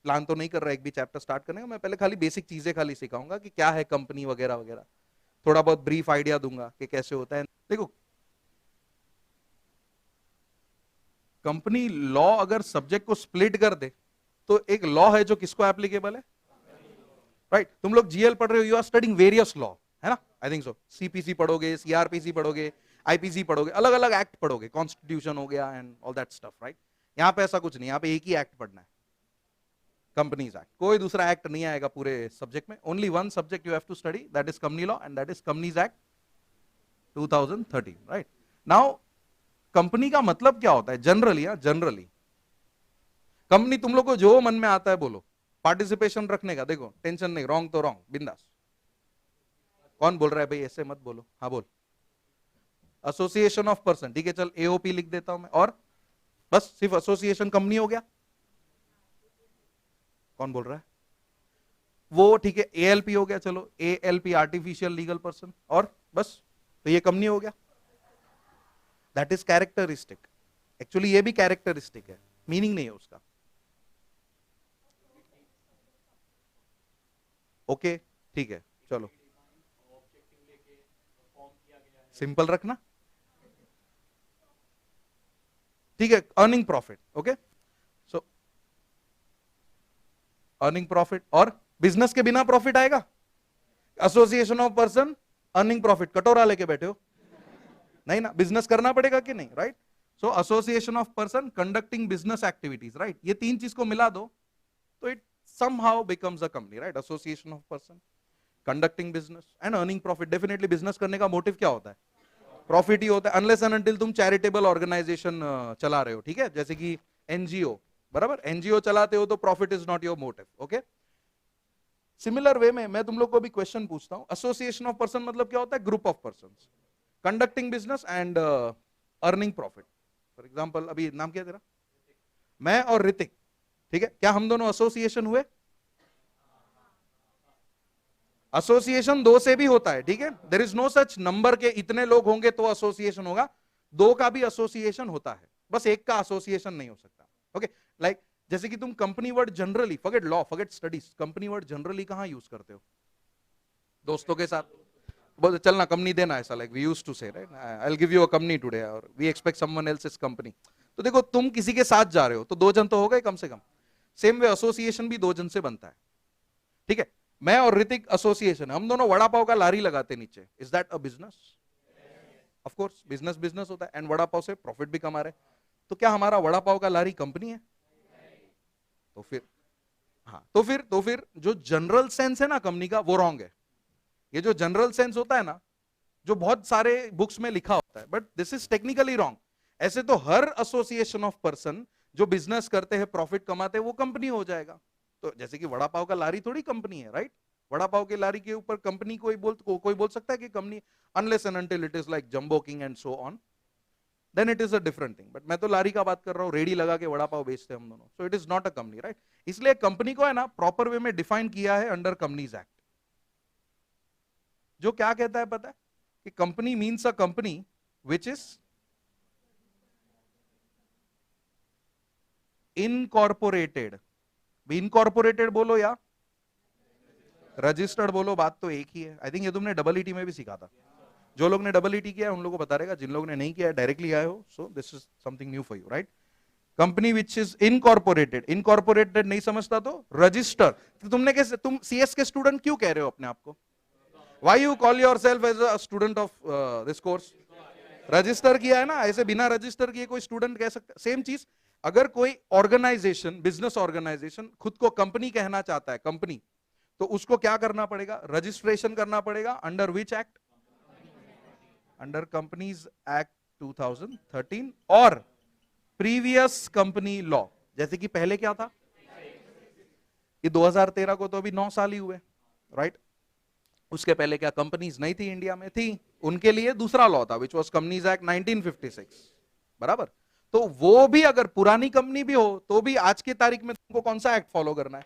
Plan तो नहीं कर रहा एक भी चैप्टर स्टार्ट करने का, मैं पहले खाली बेसिक चीजें खाली सिखाऊंगा कि क्या है कंपनी वगैरह वगैरह, थोड़ा बहुत ब्रीफ आइडिया दूंगा कि कैसे होता है। देखो कंपनी लॉ अगर सब्जेक्ट को स्प्लिट कर दे तो एक लॉ है जो किसको एप्लीकेबल है, राइट? तुम लोग जीएल पढ़ रहे हो, you are studying various law, है ना? I think so. सीपीसी पढ़ोगे, सीआरपीसी पढ़ोगे, आईपीसी पढ़ोगे, अलग अलग एक्ट पढ़ोगे, कॉन्स्टिट्यूशन हो गया and all that stuff, right? यहां पे ऐसा कुछ नहीं, यहां पे एक ही एक्ट पढ़ना है, कंपनीज एक्ट, कोई दूसरा एक्ट नहीं आएगा पूरे सब्जेक्ट में। Only one subject you have to study, that is company law and that is companies act 2013, right? Now company का मतलब क्या होता है जनरली? जनरली कंपनी, तुम लोग को जो मन में आता है बोलो, पार्टिसिपेशन रखने का, देखो टेंशन नहीं, रॉन्ग तो रॉन्ग, बिंदास। कौन बोल रहा है भाई, ऐसे मत बोलो, हाँ बोल। एसोसिएशन ऑफ पर्सन, ठीक है चल एओपी लिख देता हूं मैं, और बस सिर्फ एसोसिएशन कंपनी हो गया? कौन बोल रहा है? वो ठीक है, एएलपी हो गया, चलो एएलपी आर्टिफिशियल लीगल पर्सन, और बस, तो ये कंपनी हो गया। दैट इज कैरेक्टरिस्टिक, एक्चुअली ये भी कैरेक्टरिस्टिक है, मीनिंग नहीं है उसका। ओके ठीक है चलो, सिंपल रखना, ठीक है। अर्निंग प्रॉफिट, ओके, सो अर्निंग प्रॉफिट, और बिजनेस के बिना प्रॉफिट आएगा? Association of person earning profit, कटोरा लेके बैठे हो? नहीं ना, बिजनेस करना पड़ेगा कि नहीं, right? So association of person conducting business activities, right? ये तीन चीज को मिला दो तो it somehow becomes a company, right? Association of person conducting business and earning profit. Definitely business करने का मोटिव क्या होता है? प्रॉफिट ही होता है, अनलेस एंड अनटिल तुम चैरिटेबल ऑर्गेनाइजेशन चला रहे हो, ठीक है, जैसे कि एनजीओ, बराबर? एनजीओ चलाते हो तो profit is not your motive, okay? Similar way में मैं तुम लोग को भी क्वेश्चन पूछता हूं, एसोसिएशन ऑफ पर्सन मतलब क्या होता है? Group of person conducting business and earning profit. For example अभी नाम क्या तेरा? मैं और ऋतिक, ठीक है, क्या हम दोनों एसोसिएशन हुए? एसोसिएशन दो से भी होता है, ठीक है, there is no such number के इतने लोग होंगे तो एसोसिएशन होगा, दो का भी एसोसिएशन होता है, बस एक का एसोसिएशन नहीं हो सकता, ओके? लाइक जैसे कि तुम company word generally, forget law, forget studies, company word generally कहां यूज करते हो? दोस्तों के साथ बोल चलना कंपनी देना, ऐसा like we used to say, right? I will give you a company today और we expect someone else's company. तो देखो तुम किसी के साथ जा रहे हो तो दो जन तो हो गए कम से कम, सेम वे एसोसिएशन भी दो जन से बनता है, ठीक है? मैं और ऋतिक एसोसिएशन, हम दोनों वड़ा पाव का लारी लगाते नीचे, is that a business? Of course business business होता है, एंड वड़ा पाव से प्रॉफिट भी कमा रहे, तो क्या हमारा वड़ा पाव का लारी कंपनी है? तो फिर हाँ, तो फिर जो जनरल सेंस है ना कंपनी का, वो रॉन्ग है। ये जो जनरल सेंस होता है ना, जो बहुत सारे बुक्स में लिखा होता है, but this is technically wrong. ऐसे तो हर एसोसिएशन ऑफ पर्सन जो बिजनेस करते हैं, प्रॉफिट कमाते हैं, वो कंपनी हो जाएगा। तो जैसे कि वड़ा पाव का लारी थोड़ी कंपनी है, राइट? वड़ा पाव के लारी के ऊपर कंपनी कोई बोल सकता है कि company, unless and until it is like Jumbo King and so on, then it is a different thing. But मैं तो लारी का बात कर रहा हूँ, रेडी लगा के वड़ा पाव बेचते हैं हम दोनों, so it is not a company, right? इसलिए कंपनी को है ना प्रॉपर वे में डिफाइन किया है अंडर कंपनीज एक्ट, जो क्या कहता है पता है? कि company means a company which is incorporated, incorporated बोलो या रजिस्टर्ड बोलो, बात तो एक ही है। आई थिंक ये तुमने डबल ईटी में भी सीखा था, जो लोग ने डबल ईटी किया है उन लोगों को बता रहेगा, जिन लोगों ने नहीं किया डायरेक्टली आए हो, सो this is something new for you, right? Company which is incorporated, incorporated नहीं समझता तो रजिस्टर। तो तुमने कैसे, तुम सीएस के स्टूडेंट क्यों कह रहे हो अपने आप को? Why you call yourself as a student of this course? Register किया है ना, ऐसे बिना रजिस्टर किए कोई स्टूडेंट कह सकता? सेम चीज, अगर कोई ऑर्गेनाइजेशन, बिजनेस ऑर्गेनाइजेशन खुद को कंपनी कहना चाहता है, कंपनी, तो उसको क्या करना पड़ेगा? रजिस्ट्रेशन करना पड़ेगा, under which act? Under companies act 2013 और प्रीवियस कंपनी लॉ। जैसे कि पहले क्या था, ये 2013 को तो अभी 9 साल ही हुए, राइट? उसके पहले क्या कंपनीज नहीं थी इंडिया में? थी, उनके लिए दूसरा लॉ था विच वॉज कंपनीज एक्ट 1956, बराबर? तो वो भी अगर पुरानी कंपनी भी हो तो भी आज की तारीख में तुमको कौन सा एक्ट फॉलो करना है?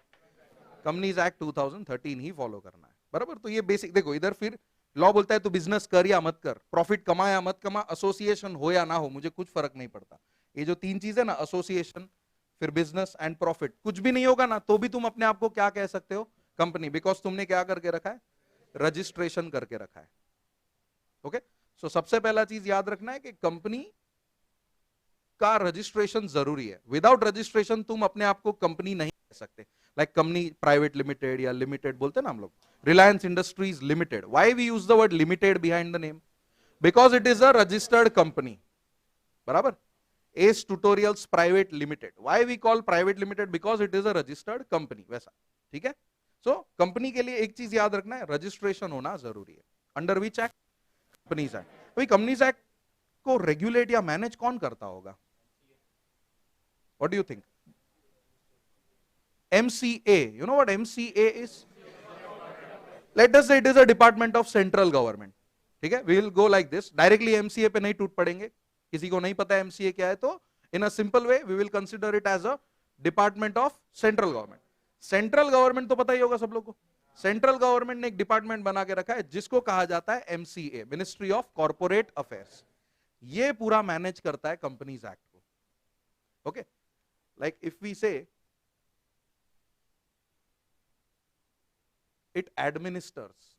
कंपनीज एक्ट 2013 ही फॉलो करना है, बराबर? तो ये बेसिक देखो, इधर फिर लॉ बोलता है तू बिजनेस कर या मत कर, प्रॉफिट कमा या मत कमा, एसोसिएशन हो या ना हो, मुझे कुछ फर्क नहीं पड़ता। ये जो तीन चीज है ना, एसोसिएशन, फिर बिजनेस एंड प्रॉफिट, कुछ भी नहीं होगा ना तो भी तुम अपने आप को क्या कह सकते हो, कंपनी, बिकॉज तुमने क्या करके रखा है, रजिस्ट्रेशन करके रखा है। ओके, सो सबसे पहला चीज याद रखना है कि कंपनी का रजिस्ट्रेशन जरूरी है। विदाउट रजिस्ट्रेशन तुम अपने आप को कंपनी नहीं कह सकते। लाइक कंपनी प्राइवेट लिमिटेड या लिमिटेड बोलते हैं ना हम लोग, Reliance industries limited, why we use the word limited behind the name, because it is a registered company, बराबर। S tutorials private limited, why we call private limited, because it is a registered company, वैसा, ठीक है। So company के लिए एक चीज याद रखना है, रजिस्ट्रेशन होना जरूरी है। Under which act, companies act. भाई कंपनीज एक्ट को रेगुलेट या मैनेज कौन करता होगा, what do you think? MCA, you know what MCA is? Let us say it is a department of central government, ठीक है। we will go like this, directly MCA पे नहीं टूट पड़ेंगे, किसी को नहीं पता MCA क्या है तो in a simple way we will consider it as a department of central government। Central government तो पता ही होगा सब लोग को, सेंट्रल गवर्नमेंट ने एक डिपार्टमेंट बना के रखा है जिसको कहा जाता है MCA, ministry of corporate affairs. ये पूरा मैनेज करता है कंपनीज एक्ट को। ओके, लाइक इफ वी से इट एडमिनिस्टर्स,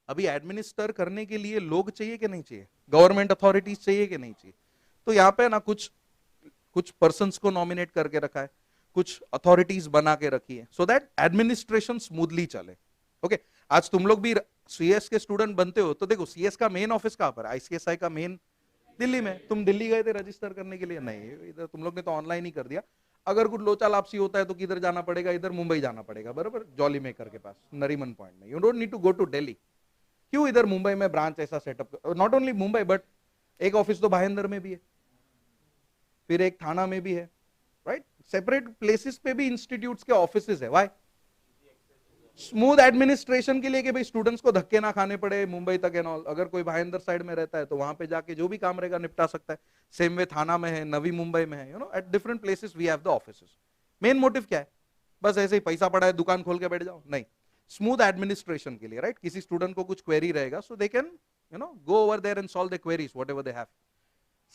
अभी एडमिनिस्टर करने के लिए लोग चाहिए कि नहीं चाहिए, गवर्नमेंट अथॉरिटीज चाहिए कि नहीं चाहिए, तो यहां पे ना कुछ पर्सन्स को नॉमिनेट करके रखा है, कुछ अथॉरिटीज बना के रखी है, सो दैट एडमिनिस्ट्रेशन स्मूथली चले। ओके, आज तुम लोग भी सीएस के स्टूडेंट बनते हो तो देखो सीएस का मेन ऑफिस कहां पर है, आईसीएसआई का मेन दिल्ली में। तुम दिल्ली गए थे रजिस्टर करने के लिए? नहीं, इधर तुम लोग ने तो ऑनलाइन ही कर दिया। अगर कुछ लोचा लापसी होता है तो किधर जाना पड़ेगा, इधर मुंबई जाना पड़ेगा, बराबर, जॉली मेकर के पास, नरीमन पॉइंट में। You don't need to go to Delhi. क्यों इधर मुंबई में ब्रांच ऐसा setup, not only Mumbai but एक ऑफिस तो भाईंदर में भी है, फिर एक थाना में भी है, राइट, सेपरेट प्लेसेस पे भी इंस्टीट्यूट्स के ऑफिसेज है। व्हाई? स्मूथ एडमिनिस्ट्रेशन के लिए कि भाई स्टूडेंट्स को धक्के ना खाने पड़े मुंबई तक एंड ऑल। अगर कोई भाईंदर साइड में रहता है तो वहां पे जाके जो भी काम रहेगा निपटा सकता है। सेम वे थाना में है, नवी मुंबई में है, you know, at different places we have the offices. Main motive क्या है? बस ऐसे ही पैसा पड़ा है दुकान खोल के बैठ जाओ? नहीं, स्मूथ एडमिनिस्ट्रेशन के लिए, राइट। किसी स्टूडेंट को कुछ क्वेरी रहेगा so they can you know go over there and solve the queries whatever they have.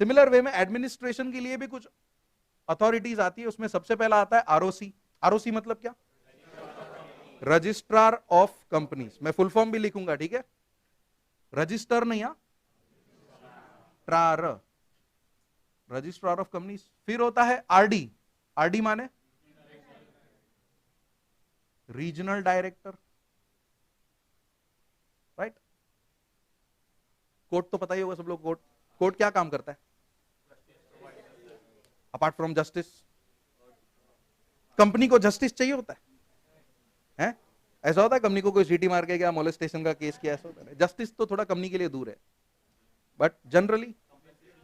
Similar way में एडमिनिस्ट्रेशन के लिए भी कुछ अथॉरिटीज आती है, उसमें सबसे पहला आता है आरओसी। आरओसी मतलब क्या? Registrar of companies. मैं फुल फॉर्म भी लिखूंगा, ठीक है, रजिस्टर नहीं, ट्रार, रजिस्ट्रार ऑफ कंपनीज। फिर होता है आरडी। आरडी माने रीजनल डायरेक्टर, राइट। कोर्ट तो पता ही होगा सब लोग, कोर्ट, कोर्ट क्या काम करता है अपार्ट फ्रॉम जस्टिस? कंपनी को जस्टिस चाहिए होता है? ऐसा होता है कंपनी को कोई सीटी मार के क्या मोलेस्टेशन का केस किया, ऐसा होता है? जस्टिस तो थोड़ा कंपनी के लिए दूर है, बट जनरली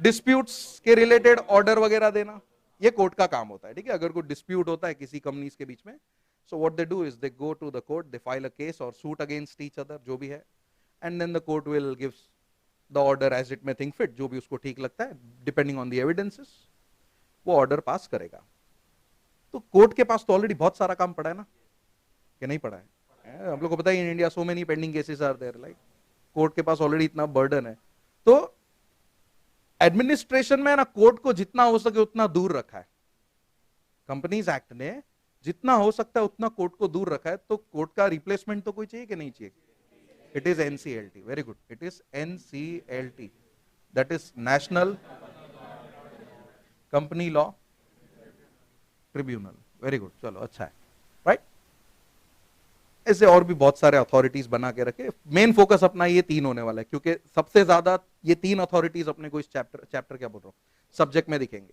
डिस्प्यूट्स के रिलेटेड ऑर्डर वगैरह देना ये कोर्ट का काम होता है, ठीक है। अगर कोई डिस्प्यूट होता है किसी कंपनीज के बीच में, so what they do is they go to the court, they file a case और सूट अगेंस्ट ईच अदर, जो भी है, and then the court will gives the order as it may think fit, जो भी उसको ठीक लगता है डिपेंडिंग ऑन द एविडेंसेस, वो ऑर्डर पास करेगा। तो कोर्ट के पास तो ऑलरेडी बहुत सारा काम पड़ा है ना, कि नहीं पड़ा है? हम लोग को पता है in India so many pending cases are there, like court के पास ऑलरेडी इतना बर्डन है। तो एडमिनिस्ट्रेशन में ना कोर्ट को जितना हो सके उतना दूर रखा है, कंपनीज एक्ट ने जितना हो सकता है उतना कोर्ट को दूर रखा है। तो कोर्ट का रिप्लेसमेंट तो कोई चाहिए कि नहीं चाहिए? It is NCLT. Very good, it is NCLT, that is national company law tribunal. Very good, चलो अच्छा है, राइट। ऐसे और भी बहुत सारे अथॉरिटीज बना के रखे। मेन फोकस अपना ये तीन होने वाला है, क्योंकि सबसे ज्यादा ये तीन अथॉरिटीज अपने को इस चैप्टर क्या बोल रहा हूं, सब्जेक्ट में दिखेंगे।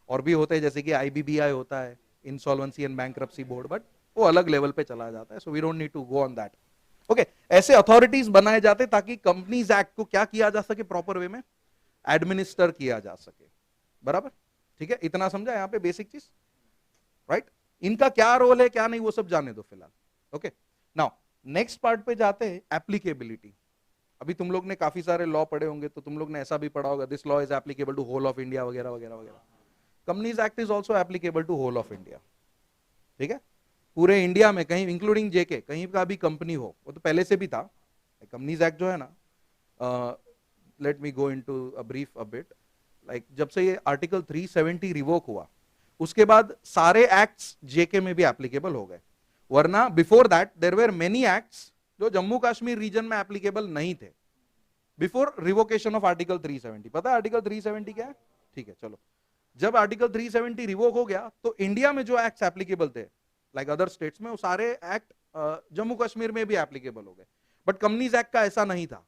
और भी होते हैं जैसे कि आईबीबीआई होता है, insolvency and bankruptcy board, but वो अलग लेवल पे चला जाता है, so we don't need to go on that. Okay, ऐसे अथॉरिटीज बनाए जाते ताकि कंपनीज एक्ट को क्या किया जा सके, प्रॉपर वे में एडमिनिस्टर किया जा सके, बराबर, ठीक है। इतना समझा यहाँ पे बेसिक चीज, राइट। इनका क्या रोल है क्या नहीं वो सब जाने दो फिलहाल। ओके, नाउ नेक्स्ट पार्ट पे जाते हैं, एप्लीकेबिलिटी। अभी तुम लोग ने काफी सारे लॉ पढ़े होंगे, तो तुम लोग ने ऐसा भी पढ़ा होगा, this law is applicable to whole of India वगैरह वगैरह वगैरह। Companies act is also applicable to whole of India, ठीक है। पूरे इंडिया में कहीं इंक्लूडिंग जेके कहीं का भी कंपनी हो, वो तो पहले से भी था। कंपनीज एक्ट जो है ना, let me go into a brief a bit, like जब से ये आर्टिकल 370 रिवोक हुआ उसके बाद सारे एक्ट्स जेके में भी एप्लीकेबल हो गए, वरना before that there were many acts जो जम्मू कश्मीर रीजन में एप्लीकेबल नहीं थे बिफोर रिवोकेशन ऑफ आर्टिकल 370। पता है आर्टिकल 370 क्या है? ठीक है, चलो जब आर्टिकल 370 रिवोक हो गया तो इंडिया में जो एक्ट्स एप्लीकेबल थे लाइक अदर स्टेट्स में, वो सारे एक्ट जम्मू कश्मीर में भी एप्लीकेबल हो गए। बट कंपनीज एक्ट का ऐसा नहीं था।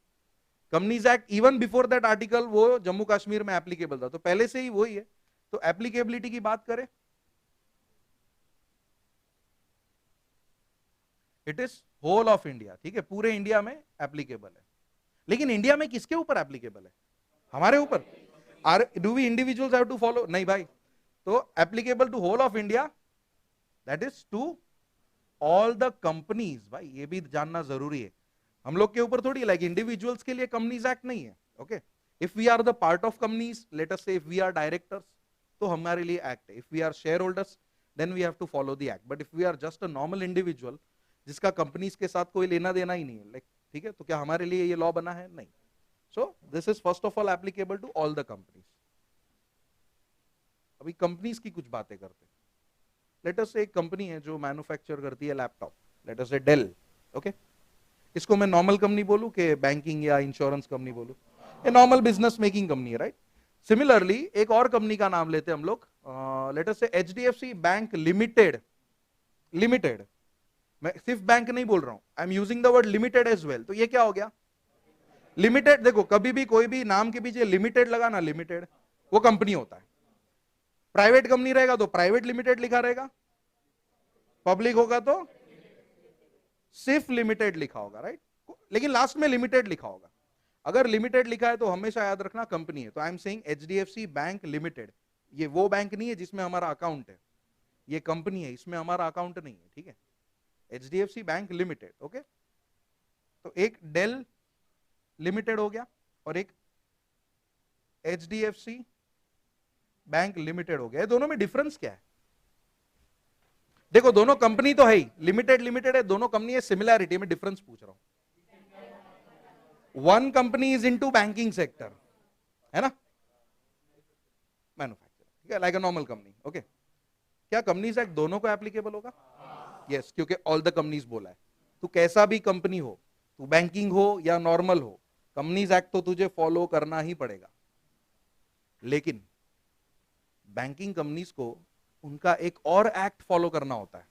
Companies act even before that article वो जम्मू कश्मीर में एप्लीकेबल था, तो पहले से ही वही है। तो एप्लीकेबिलिटी की बात करें, it is whole of India, ठीक है, पूरे इंडिया में एप्लीकेबल है। लेकिन इंडिया में किसके ऊपर एप्लीकेबल है? हमारे ऊपर। Are do we individuals have to follow? नहीं भाई। तो applicable to whole of India, that is to all the companies. भाई ये भी जानना जरूरी है, हम लोग के ऊपर थोड़ी, लाइक इंडिविजुअल्स के लिए कंपनीज एक्ट नहीं है। Okay, if we are the part of companies, let us say if we are directors, तो हमारे लिए एक्ट है। If we are shareholders then we have to follow the act. But if we are just a normal individual जिसका companies के साथ कोई लेना देना ही नहीं है, लाइक ठीक है, तो क्या हमारे लिए ये लॉ बना है? नहीं। So this is first of all applicable to all the companies. अभी कंपनीज की कुछ बातें करते हैं। लेट अस से एक कंपनी है जो मैन्युफैक्चर करती है लैपटॉप, लेट अस से डेल। ओके, इसको मैं नॉर्मल कंपनी बोलूं कि बैंकिंग या इंश्योरेंस कंपनी बोलूं? ये नॉर्मल बिजनेस मेकिंग कंपनी है, राइट? सिमिलरली एक और कंपनी का नाम लेते हैं हम लोग, लेट अस से एचडीएफसी बैंक लिमिटेड। लिमिटेड, मैं सिर्फ बैंक नहीं बोल रहा हूं, I am using the word limited as well. तो ये क्या हो गया? लिमिटेड। देखो कभी भी कोई भी नाम के पीछे लिमिटेड लगा ना, लिमिटेड वो कंपनी होता है। प्राइवेट कंपनी रहेगा तो प्राइवेट लिमिटेड लिखा रहेगा, पब्लिक होगा तो सिर्फ लिमिटेड लिखा होगा, राइट? लेकिन लास्ट में लिमिटेड लिखा होगा। अगर लिमिटेड लिखा है तो हमेशा याद रखना कंपनी है। तो I am saying HDFC bank limited, ये वो बैंक नहीं है जिसमें हमारा अकाउंट है, ये कंपनी है, इसमें हमारा अकाउंट नहीं है, ठीक है? HDFC bank limited. ओके, तो एक डेल लिमिटेड हो गया और एक एचडीएफसी बैंक लिमिटेड हो गया। दोनों में डिफरेंस क्या है? देखो दोनों कंपनी तो है ही, लिमिटेड लिमिटेड है, दोनों कंपनी है, सिमिलैरिटी में डिफरेंस पूछ रहा हूं। One company is into banking sector, है ना, मैन्युफैक्चर, ठीक है, like a normal company. Okay, क्या कंपनीज एक्ट दोनों को एप्लीकेबल होगा? यस, क्योंकि ऑल द कंपनीज बोला है। तू कैसा भी कंपनी हो, तू बैंकिंग हो या नॉर्मल हो, कंपनीज एक्ट तो तुझे फॉलो करना ही पड़ेगा। लेकिन बैंकिंग कंपनीज को उनका एक और एक्ट फॉलो करना होता है।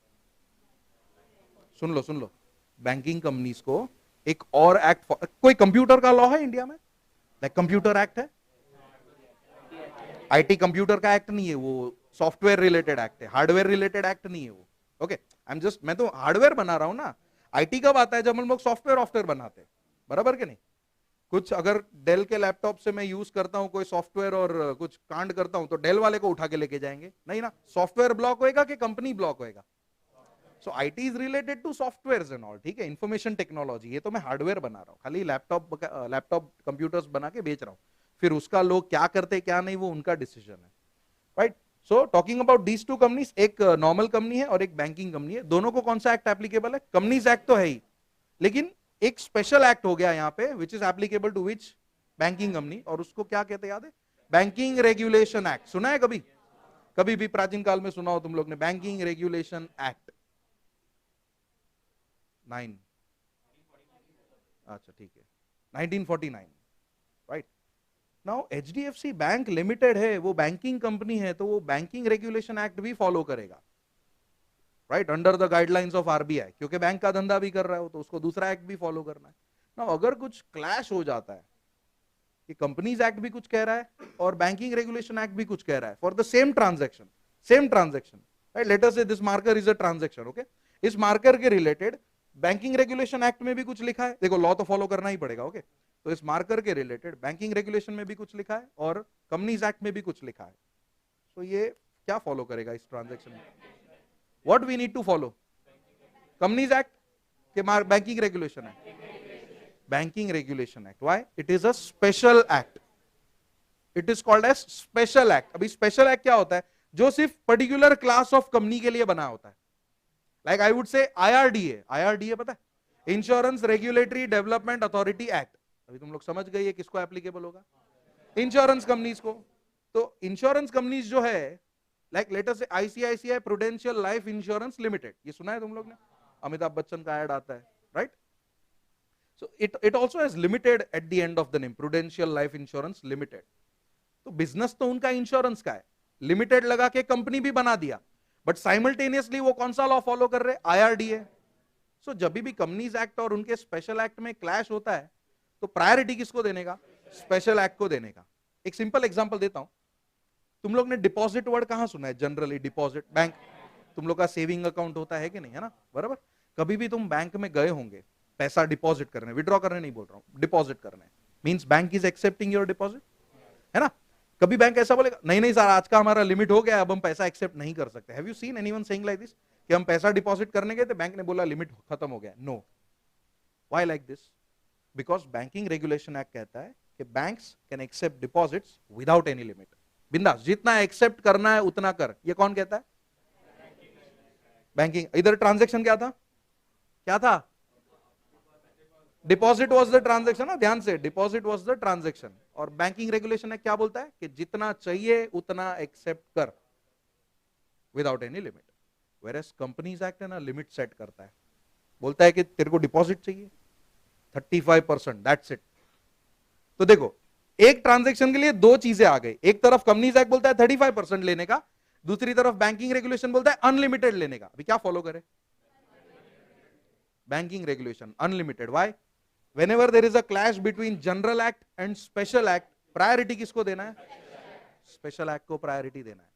सुन लो सुन लो, बैंकिंग कंपनीज को एक और एक्ट, कोई कंप्यूटर का लॉ है इंडिया में? लाइक कंप्यूटर एक्ट है, आईटी कंप्यूटर का एक्ट नहीं है, वो सॉफ्टवेयर रिलेटेड एक्ट है, हार्डवेयर रिलेटेड एक्ट नहीं है वो। ओके, आई एम जस्ट, मैं तो हार्डवेयर बना रहा हूं ना। आईटी कब आता है? जब हम लोग सॉफ्टवेयर बनाते हैं, बराबर के नहीं? कुछ अगर डेल के लैपटॉप से मैं यूज करता हूं कोई सॉफ्टवेयर और कुछ कांड करता हूं, तो डेल वाले को उठा के लेके जाएंगे? नहीं ना, सॉफ्टवेयर ब्लॉक होएगा कि कंपनी ब्लॉक होएगा? So IT is related to software and all, ठीक है, इंफॉर्मेशन टेक्नोलॉजी। ये तो मैं हार्डवेयर बना रहा हूँ, खाली लैपटॉप कंप्यूटर्स बना के बेच रहा हूँ। फिर उसका लोग क्या करते क्या नहीं वो उनका डिसीजन है, right? So talking about these two companies, एक नॉर्मल कंपनी है और एक बैंकिंग कंपनी है। दोनों को कौन सा एक्ट एप्लीकेबल है? कंपनीज एक्ट तो है ही, लेकिन एक स्पेशल एक्ट हो गया यहाँ पे, which is applicable to which? Banking company. और उसको क्या कहते हैं, याद है? Banking regulation act. सुना है कभी? कभी भी प्राचीन काल में सुना हो तुम लोग ने? बैंकिंग रेगुलेशन एक्ट 9, अच्छा ठीक है, 1949, right? Now HDFC bank limited है, वो बैंकिंग कंपनी है, तो वो बैंकिंग रेगुलेशन एक्ट भी फॉलो करेगा, right, under the guidelines of RBI, क्योंकि बैंक का धंधा भी कर रहा है तो उसको दूसरा एक्ट भी फॉलो करना है। नाउ अगर कुछ क्लैश हो जाता है कि कंपनीज एक्ट भी कुछ कह रहा है और बैंकिंग रेगुलेशन एक्ट भी कुछ कह रहा है for the same transaction, right? Let us say this marker is a transaction. Okay, इस मार्कर के रिलेटेड बैंकिंग रेगुलेशन एक्ट में भी कुछ लिखा है, देखो लॉ तो फॉलो करना ही पड़ेगा। ओके, तो इस मार्कर के रिलेटेड बैंकिंग रेगुलेशन में भी कुछ लिखा है और कंपनीज एक्ट में भी कुछ लिखा है। तो ये क्या फॉलो करेगा इस ट्रांजैक्शन में? What we need to follow? Companies act के banking regulation act? Banking regulation act. Why? It is a special act, it is called as special act. अभी स्पेशल एक्ट क्या होता है? जो सिर्फ पर्टिकुलर क्लास ऑफ कंपनी के लिए बना होता है। Like I would say IRDA, IRDA पता है? Insurance regulatory development authority act. अभी तुम लोग समझ गए ये किसको एप्लीकेबल होगा? इंश्योरेंस कंपनीज को। तो इंश्योरेंस कंपनीज जो है, लाइक लेट अस से ICICI prudential life insurance limited, ये सुना है तुम लोग ने? अमिताभ बच्चन का ऐड आता है, right? So it also has limited at the end of the name, prudential life insurance limited. तो बिजनेस तो उनका इंश्योरेंस का है, लिमिटेड लगा के कंपनी भी बना दिया, बट साइमल्टेनियसली वो कौन सा लॉ फॉलो कर रहे? आईआरडीए। सो जब भी कंपनीज एक्ट और उनके स्पेशल एक्ट में क्लैश होता है, तो प्रायोरिटी किसको देने का? स्पेशल एक्ट को देने का। एक सिंपल एग्जांपल देता हूं, तुम लोग ने डिपॉजिट वर्ड कहां सुना है? जनरली डिपॉजिट, बैंक, तुम लोग का सेविंग अकाउंट होता है कि नहीं, है ना, बराबर? कभी भी तुम बैंक में गए होंगे पैसा डिपॉजिट करने, विड्रॉ करने नहीं बोल रहा हूं, डिपॉजिट करने, means bank is accepting your deposit, है ना? कभी बैंक ऐसा बोलेगा नहीं नहीं सर आज का हमारा लिमिट हो गया, अब हम पैसा एक्सेप्ट नहीं कर सकते? Have you seen anyone saying like this कि हम पैसा डिपॉजिट करने गए थे, बैंक ने बोला लिमिट खत्म हो गया? No. Why like this? Because banking regulation act कहता है कि banks can accept deposits without any limit, बिंदास, जितना एक्सेप्ट करना है उतना कर। ये कौन कहता है? बैंकिंग। इधर ट्रांजैक्शन क्या था? क्या था? डिपॉजिट वॉज द ट्रांजेक्शन ना, ध्यान से, डिपॉजिट वॉज द ट्रांजेक्शन। और बैंकिंग रेगुलेशन है क्या बोलता है? कि जितना चाहिए उतना एक्सेप्ट कर without any limit. Whereas companies act है ना, लिमिट सेट करता है, बोलता है कि तेरे को डिपॉजिट चाहिए 35%, दैट्स इट। तो देखो, एक ट्रांजेक्शन के लिए दो चीजें आ गई, एक तरफ कंपनीज एक्ट बोलता है 35% लेने का, दूसरी तरफ बैंकिंग रेगुलेशन बोलता है अनलिमिटेड लेने का। अभी क्या फॉलो करे? Banking regulation, unlimited. Why? whenever there is a clash between general act and special act, priority किसको देना है? स्पेशल एक्ट को प्रायोरिटी देना है।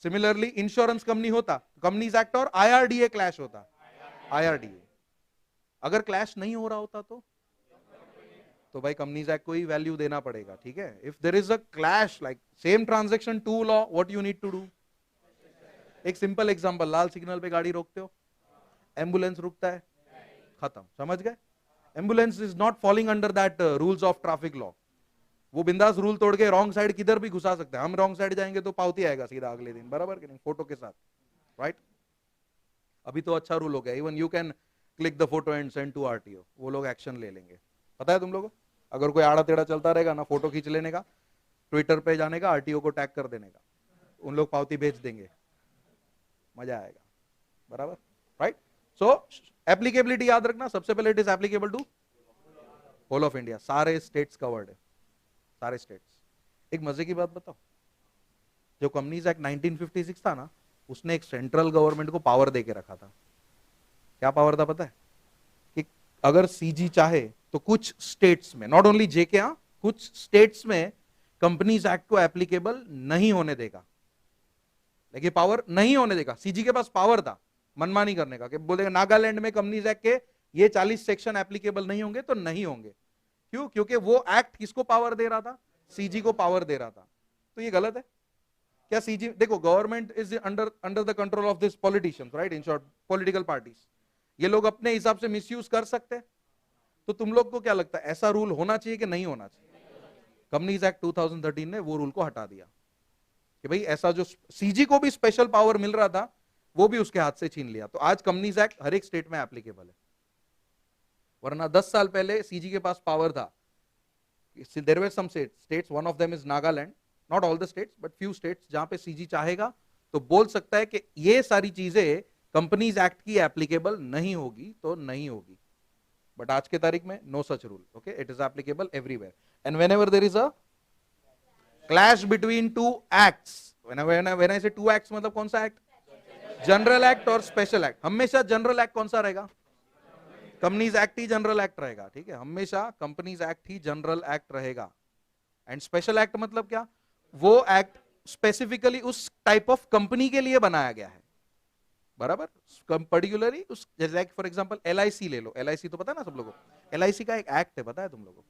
सिमिलरली इंश्योरेंस कंपनी होता, कंपनीज एक्ट और आईआरडीए क्लैश होता, आईआरडीए। अगर क्लैश नहीं हो रहा होता तो भाई कंपनीज एक्ट को ही वैल्यू देना पड़ेगा, ठीक है? If there is a clash like same transaction, two law, what you need to do? एक सिंपल एग्जांपल, लाल सिग्नल पे गाड़ी रोकते हो, एम्बुलेंस रुकता है, खत्म, समझ गए? Ambulance is not falling under that rules of traffic law. वो बिंदास रूल तोड़ के रॉन्ग साइड किधर भी घुसा सकते हैं, हम रॉन्ग साइड जाएंगे तो पावती आएगा सीधा अगले दिन, बराबर कि नहीं, फोटो के साथ, राइट? अभी तो अच्छा रूल हो गया, even you can click the photo and send to RTO, वो लोग एक्शन ले लेंगे। पता है तुम लोगों को? अगर कोई आड़ा टेढ़ा चलता रहेगा ना, फोटो खींच लेने का, ट्विटर पे जाने का, आरटीओ को टैग कर देने का, उन लोग पावती भेज देंगे, मजा आएगा, बराबर, राइट? सो एप्लीकेबिलिटी याद रखना, सबसे पहले it is applicable to whole of India, सारे स्टेट्स कवर्ड है, सारे स्टेट्स। एक मजे की बात बताओ, जो कंपनीज एक्ट 1956 था ना, उसने एक सेंट्रल गवर्नमेंट को पावर दे के रखा था। क्या पावर था पता है? कि अगर सीजी चाहे तो कुछ स्टेट्स में, नॉट ओनली जेके, हाँ, कुछ स्टेट्स में कंपनीज एक्ट को एप्लीकेबल नहीं होने देगा, लेकिन पावर नहीं होने देगा। सीजी के पास पावर था मनमानी करने का, कि बोलेगा नागालैंड में कंपनीज एक्ट के ये 40 सेक्शन एप्लीकेबल नहीं होंगे तो नहीं होंगे। क्यों? क्योंकि वो एक्ट किसको पावर दे रहा था? सीजी को पावर दे रहा था। तो ये गलत है क्या? सीजी, देखो, government is under the control of this politicians, right, in short political parties. ये लोग अपने हिसाब से मिसयूज कर सकते हैं। तो तुम लोग को क्या लगता है, ऐसा रूल होना चाहिए कि नहीं होना चाहिए? कंपनीज एक्ट 2013 ने वो रूल को हटा दिया कि भाई ऐसा जो सीजी को भी स्पेशल पावर मिल रहा था वो भी उसके हाथ से छीन लिया। तो आज कंपनीज एक्ट हर एक स्टेट में एप्लीकेबल है, वरना 10 साल पहले सीजी के पास पावर था। There were some states, one of them is Nagaland, not all the states but few states, जहां पे सीजी चाहेगा तो बोल सकता है कि ये सारी चीजें कंपनीज एक्ट की एप्लीकेबल नहीं होगी तो नहीं होगी। बट आज के तारीख में no such rule, okay, it is applicable everywhere. And whenever there is a clash between two acts, when I say two acts मतलब कौन सा एक्ट? जनरल एक्ट और स्पेशल एक्ट। हमेशा जनरल एक्ट कौन सा रहेगा? कंपनीज एक्ट ही general act रहेगा, ठीक है, हमेशा कंपनीज एक्ट ही जनरल एक्ट रहेगा। एंड स्पेशल एक्ट मतलब क्या? वो एक्ट स्पेसिफिकली उस टाइप ऑफ कंपनी के लिए बनाया गया है, बराबर, पर्टिकुलरली उस, जैसे फॉर एग्जांपल एलआईसी ले लो, एलआईसी तो पता है ना सब लोगों को, एलआईसी का एक एक्ट है, पता है तुम लोगों को?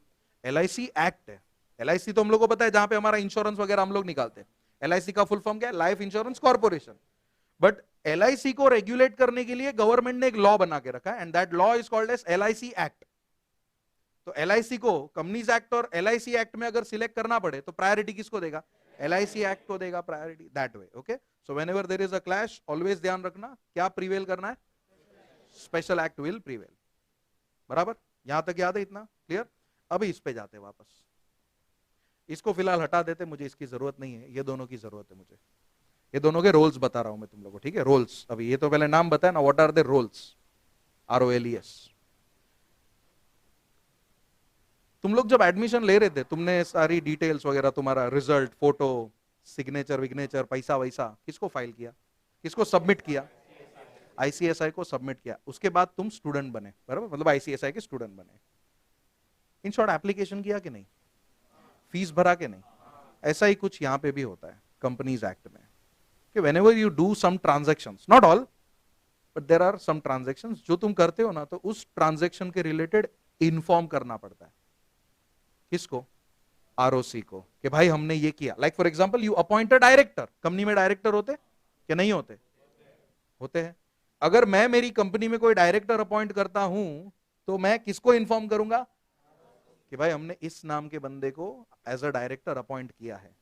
एलआईसी एक्ट है। एलआईसी तो हम लोगों को पता है, जहां पे हमारा इंश्योरेंस वगैरह हम लोग निकालते हैं। एलआईसी का फुल फॉर्म क्या है? Life insurance corporation. But LIC को रेगुलेट करने के लिए गवर्नमेंट ने एक लॉ बना के रखा है, and that law is called as LIC act. तो एलआईसी को कंपनीज एक्ट और एलआईसी एक्ट में अगर सिलेक्ट करना पड़े तो प्रायोरिटी किसको देगा? एलआईसी एक्ट को देगा priority, that way, okay. So whenever there is a clash, always ध्यान रखना क्या प्रीवेल करना है? स्पेशल एक्ट विल प्रीवेल, बराबर। यहां तक याद है? इतना क्लियर? अभी इस पे जाते हैं वापस। इसको फिलहाल हटा देते, मुझे इसकी जरूरत नहीं है, ये दोनों की जरूरत है मुझे। ये दोनों के रोल्स बता रहा हूं मैं तुम लोगों को, ठीक है? रोल्स, अभी ये तो पहले नाम बताया ना, what are the roles, ROLES। तुम लोग जब एडमिशन ले रहे थे, तुमने सारी डिटेल्स वगैरह, तुम्हारा रिजल्ट, फोटो, सिग्नेचर विग्नेचर, पैसा वैसा किसको फाइल किया, किसको सबमिट किया? ICSI को सबमिट किया। उसके बाद तुम स्टूडेंट बने, बराबर, मतलब ICSI के स्टूडेंट बने। इन शॉर्ट एप्लीकेशन किया कि नहीं, फीस भरा कि नहीं? ऐसा ही कुछ यहां पे भी होता है कंपनीज एक्ट में कि whenever you do some transactions, not all but there are some transactions, जो तुम करते हो ना, तो उस ट्रांजैक्शन के रिलेटेड इन्फॉर्म करना पड़ता है। किसको? ROC को, कि भाई हमने ये किया। Like for example you appoint a director, company में डायरेक्टर होते कि नहीं होते? होते हैं। अगर मैं मेरी कंपनी में कोई डायरेक्टर अपॉइंट करता हूं, तो मैं किसको इन्फॉर्म करूंगा कि भाई हमने इस नाम के बंदे को एज अ डायरेक्टर अपॉइंट किया है।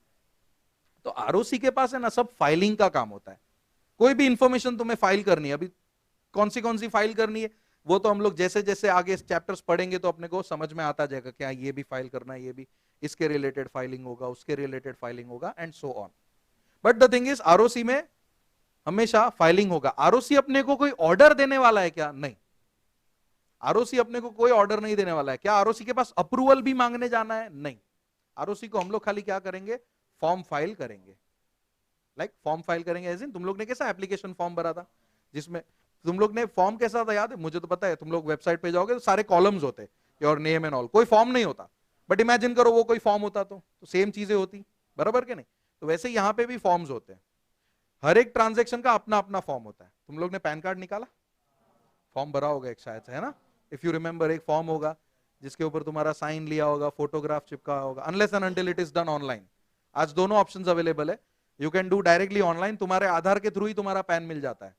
तो ROC के पास है ना, सब फाइलिंग का काम होता है। कोई भी इंफॉर्मेशन तुम्हें फाइल करनी है, अभी कौन सी फाइल करनी है वो तो हम लोग जैसे जैसे आगे चैप्टर्स पढ़ेंगे तो अपने को समझ में आता जाएगा, क्या ये भी फाइल करना है, ये भी इसके रिलेटेड फाइलिंग होगा, उसके रिलेटेड फाइलिंग होगा, and so on. But the thing is, ROC में हमेशा फाइलिंग होगा। ROC अपने को कोई ऑर्डर देने वाला है क्या? नहीं, ROC अपने को कोई ऑर्डर नहीं देने वाला है। क्या ROC के पास अप्रूवल भी मांगने जाना है? नहीं। ROC को हम लोग खाली क्या करेंगे, फॉर्म फाइल करेंगे। लाइक फॉर्म फाइल करेंगे एज इन, तुम लोग ने कैसा एप्लीकेशन फॉर्म भरा था, जिसमें तुम लोग ने फॉर्म कैसा था याद है? मुझे तो पता है, तुम लोग वेबसाइट पे जाओगे तो सारे कॉलम्स होते हैं, योर नेम एंड ऑल, कोई फॉर्म नहीं होता। बट इमेजिन करो वो कोई फॉर्म होता तो सेम चीजें होती, बराबर के नहीं? तो वैसे यहां पे भी फॉर्म्स होते हैं, हर एक ट्रांजेक्शन का अपना अपना फॉर्म होता है। तुम लोग ने पैन कार्ड निकाला, फॉर्म भरा होगा एक शायद से, है ना? इफ यू रिमेंबर, एक फॉर्म होगा जिसके ऊपर तुम्हारा साइन लिया होगा, फोटोग्राफ चिपका होगा, unless and until it is done online. आज दोनों ऑप्शंस अवेलेबल है, you can do directly online, तुम्हारे आधार के थ्रू ही तुम्हारा पैन मिल जाता है।